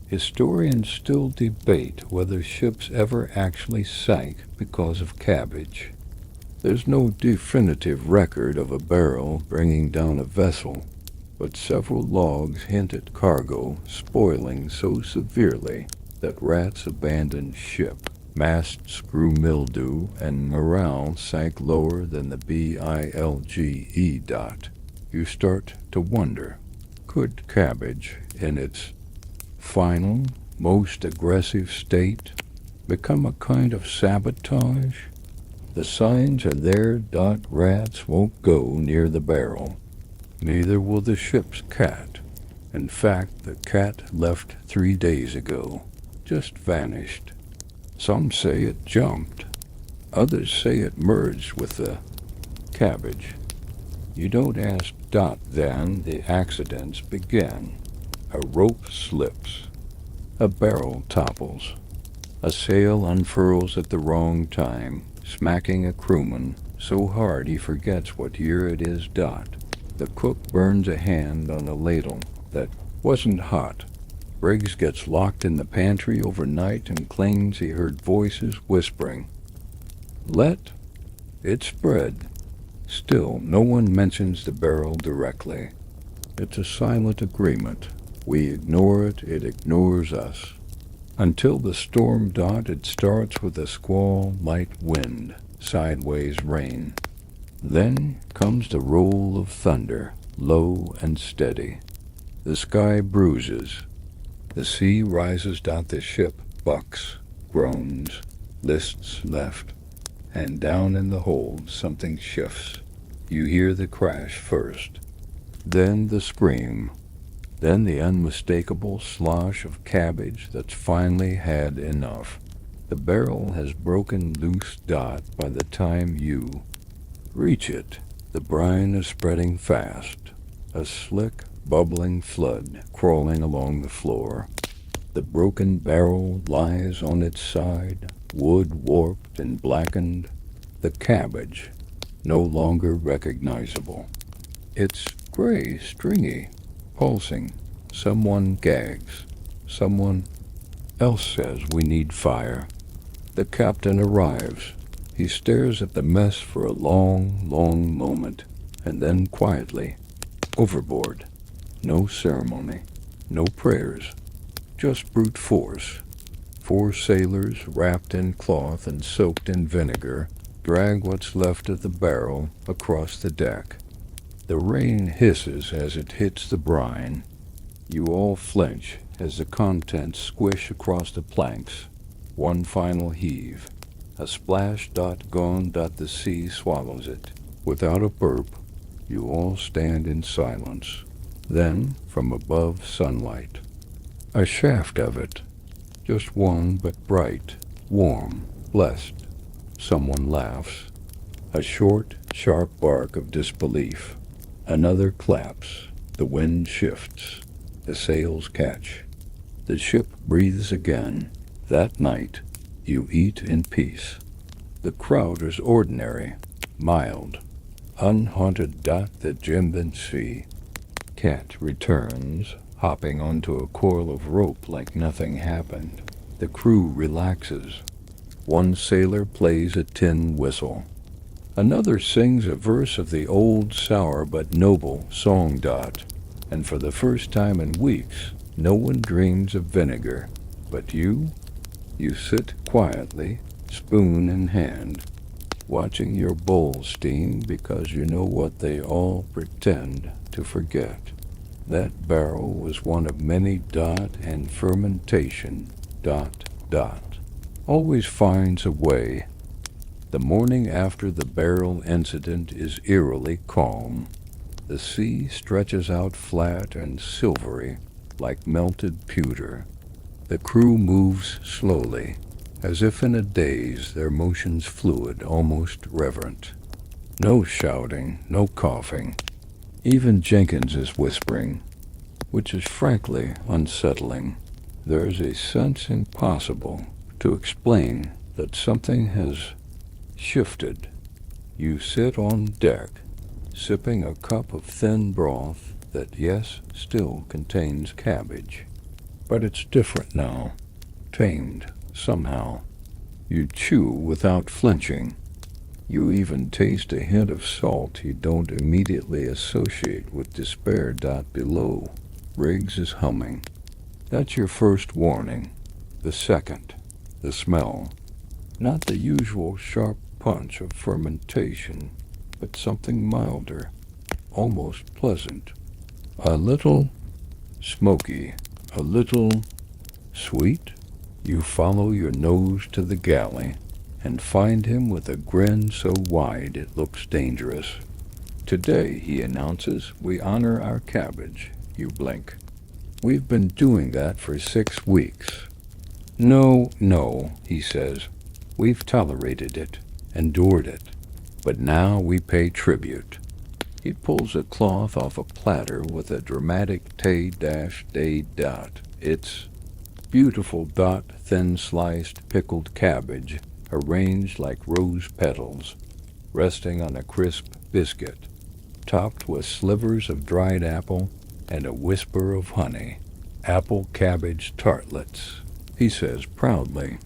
Historians still debate whether ships ever actually sank because of Cabbage. There's no definitive record of a barrel bringing down a vessel, but several logs hint at cargo spoiling so severely that rats abandoned ship. Masts grew mildew, and morale sank lower than the bilge dot. You start to wonder, could Cabbage, in its final, most aggressive state, become a kind of sabotage? The signs are there. Rats won't go near the barrel. Neither will the ship's cat. In fact, the cat left 3 days ago. Just vanished. Some say it jumped. Others say it merged with the Cabbage. You don't ask. Then the accidents begin. A rope slips. A barrel topples. A sail unfurls at the wrong time, smacking a crewman so hard he forgets what year it is. The cook burns a hand on a ladle that wasn't hot. Briggs gets locked in the pantry overnight and claims he heard voices whispering. Let it spread. Still, no one mentions the barrel directly. It's a silent agreement. We ignore it, it ignores us. Until the storm. It starts with a squall, light wind, sideways rain. Then comes the roll of thunder, low and steady. The sky bruises. The sea rises. The ship bucks, groans, lists left, and down in the hold something shifts. You hear the crash first, then the scream, then the unmistakable slosh of Cabbage that's finally had enough. The barrel has broken loose. By the time you reach it, the brine is spreading fast, a slick, bubbling flood crawling along the floor. The broken barrel lies on its side, wood warped and blackened. The Cabbage, no longer recognizable. It's gray, stringy, pulsing. Someone gags. Someone else says we need fire. The captain arrives. He stares at the mess for a long, long moment, and then quietly, overboard. No ceremony, no prayers, just brute force. 4 sailors, wrapped in cloth and soaked in vinegar, drag what's left of the barrel across the deck. The rain hisses as it hits the brine. You all flinch as the contents squish across the planks. One final heave. A splash. Gone. The sea swallows it. Without a burp, you all stand in silence. Then, from above, sunlight. A shaft of it. Just one, but bright, warm, blessed. Someone laughs. A short, sharp bark of disbelief. Another claps. The wind shifts. The sails catch. The ship breathes again. That night, you eat in peace. The crowd is ordinary, mild, unhaunted. The Jimbin Sea. Cat returns, hopping onto a coil of rope like nothing happened. The crew relaxes. One sailor plays a tin whistle. Another sings a verse of the old, sour but noble song. And for the first time in weeks, no one dreams of vinegar. But you sit quietly, spoon in hand, watching your bowl steam because you know what they all pretend to forget. That barrel was one of many. And fermentation. Always finds a way. The morning after the barrel incident is eerily calm. The sea stretches out flat and silvery, like melted pewter. The crew moves slowly, as if in a daze, their motions fluid, almost reverent. No shouting, no coughing. Even Jenkins is whispering, which is frankly unsettling. There's a sense impossible to explain that something has shifted. You sit on deck, sipping a cup of thin broth that, yes, still contains cabbage. But it's different now, tamed somehow. You chew without flinching. You even taste a hint of salt you don't immediately associate with despair. Below, Riggs is humming. That's your first warning. The second, the smell. Not the usual sharp punch of fermentation, but something milder, almost pleasant. A little smoky, a little sweet. You follow your nose to the galley and find him with a grin so wide it looks dangerous. Today, he announces, we honor our cabbage. You blink. We've been doing that for 6 weeks. No, he says. We've tolerated it, endured it, but now we pay tribute. He pulls a cloth off a platter with a dramatic T-day dot. It's beautiful thin-sliced pickled cabbage, arranged like rose petals, resting on a crisp biscuit, topped with slivers of dried apple and a whisper of honey. Apple cabbage tartlets, he says proudly.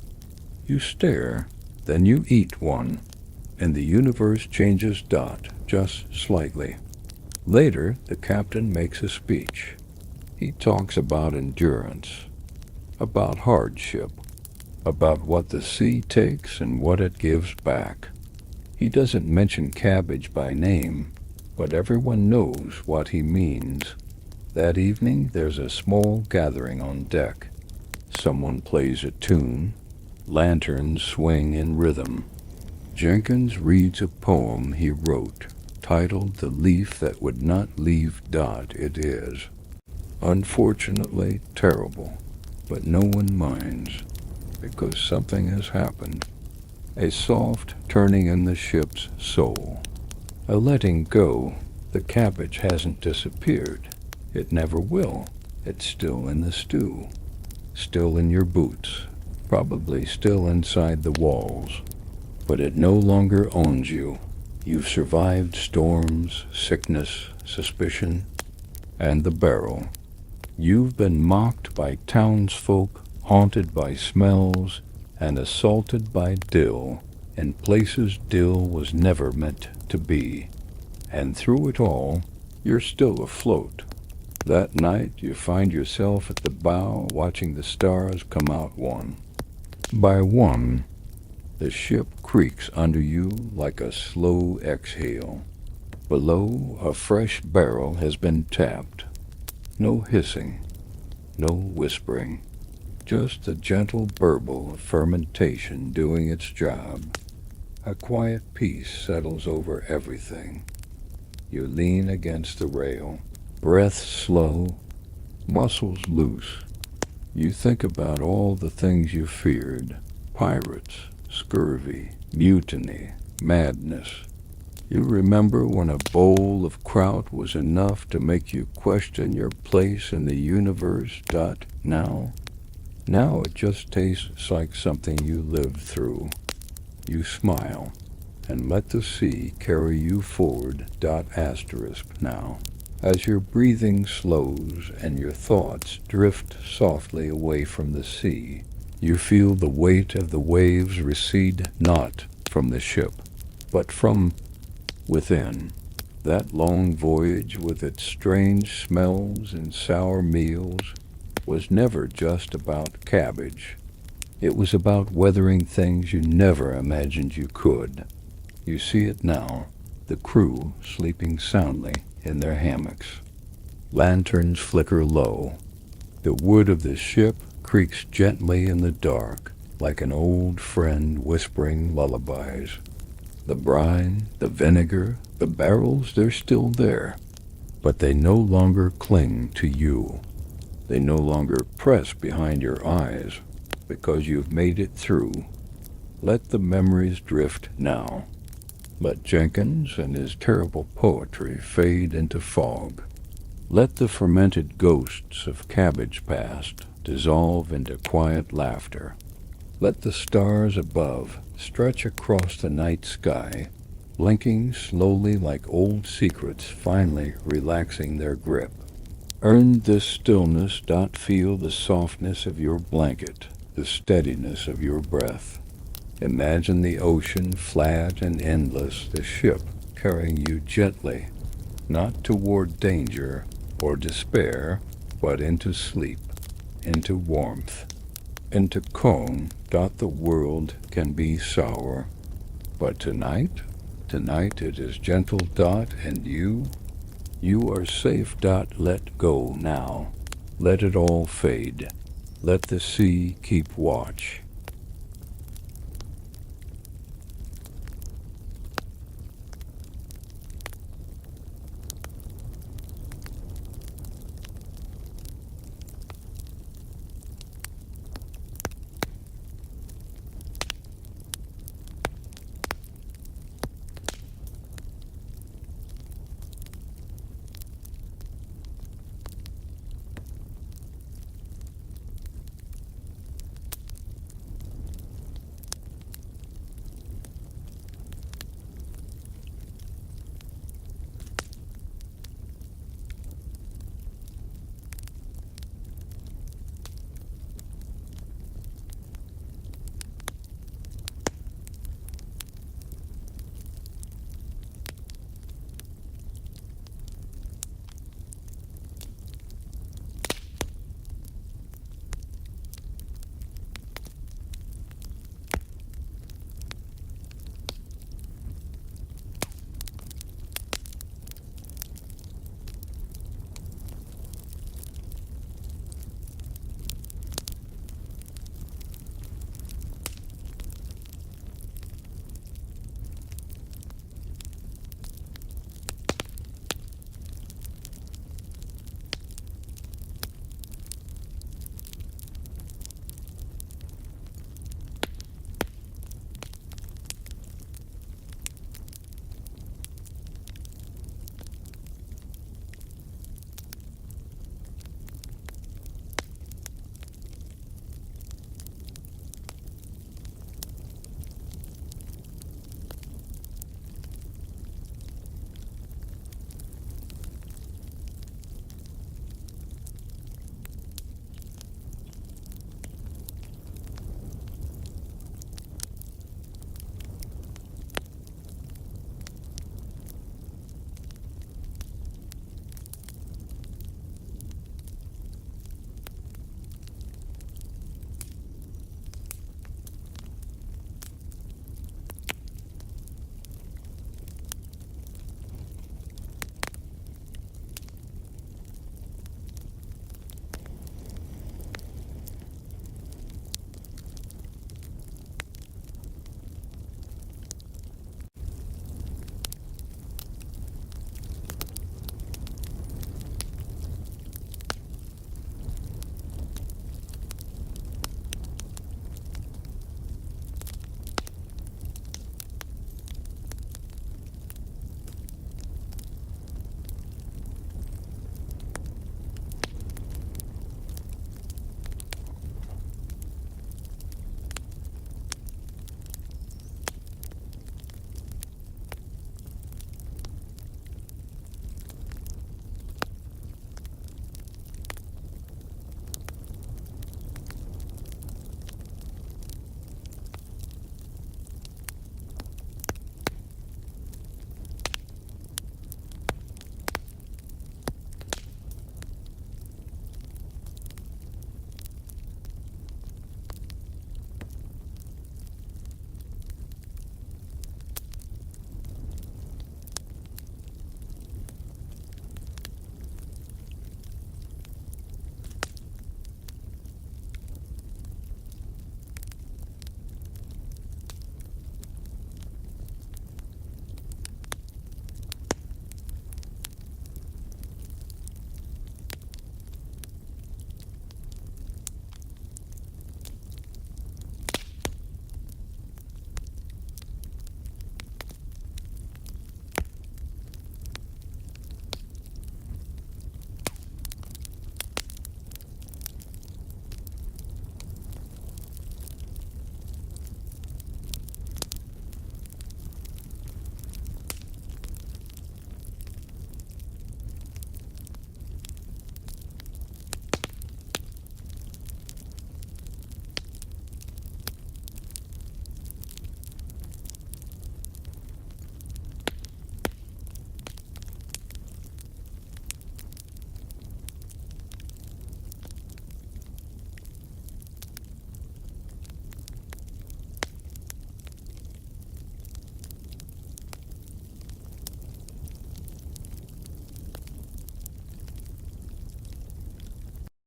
You stare, then you eat one, and the universe changes just slightly. Later, the captain makes a speech. He talks about endurance, about hardship, about what the sea takes and what it gives back. He doesn't mention cabbage by name, but everyone knows what he means. That evening, there's a small gathering on deck. Someone plays a tune. Lanterns swing in rhythm. Jenkins reads a poem he wrote, titled The Leaf That Would Not Leave. It is, unfortunately, terrible, but no one minds, because something has happened. A soft turning in the ship's soul. A letting go. The cabbage hasn't disappeared. It never will. It's still in the stew. Still in your boots. Probably still inside the walls. But it no longer owns you. You've survived storms, sickness, suspicion, and the barrel. You've been mocked by townsfolk, haunted by smells, and assaulted by dill, in places dill was never meant to be. And through it all, you're still afloat. That night, you find yourself at the bow watching the stars come out one by one. The ship creaks under you like a slow exhale. Below, a fresh barrel has been tapped. No hissing, no whispering, just the gentle burble of fermentation doing its job. A quiet peace settles over everything. You lean against the rail, breath slow, muscles loose. You think about all the things you feared: pirates, scurvy, mutiny, madness. You remember when a bowl of kraut was enough to make you question your place in the universe. Now it just tastes like something you lived through. You smile and let the sea carry you forward. Now, as your breathing slows and your thoughts drift softly away from the sea, you feel the weight of the waves recede not from the ship, but from within. That long voyage with its strange smells and sour meals was never just about cabbage. It was about weathering things you never imagined you could. You see it now, the crew sleeping soundly in their hammocks. Lanterns flicker low. The wood of the ship creaks gently in the dark, like an old friend whispering lullabies. The brine, the vinegar, the barrels, they're still there, but they no longer cling to you. They no longer press behind your eyes, because you've made it through. Let the memories drift now. Let Jenkins and his terrible poetry fade into fog. Let the fermented ghosts of cabbage past dissolve into quiet laughter. Let the stars above stretch across the night sky, blinking slowly like old secrets finally relaxing their grip. Earn this stillness. Feel the softness of your blanket, the steadiness of your breath. Imagine the ocean flat and endless, the ship carrying you gently, not toward danger or despair, but into sleep, into warmth, into calm. The world can be sour, but tonight it is gentle. And you are safe. Let go now. Let it all fade. Let the sea keep watch.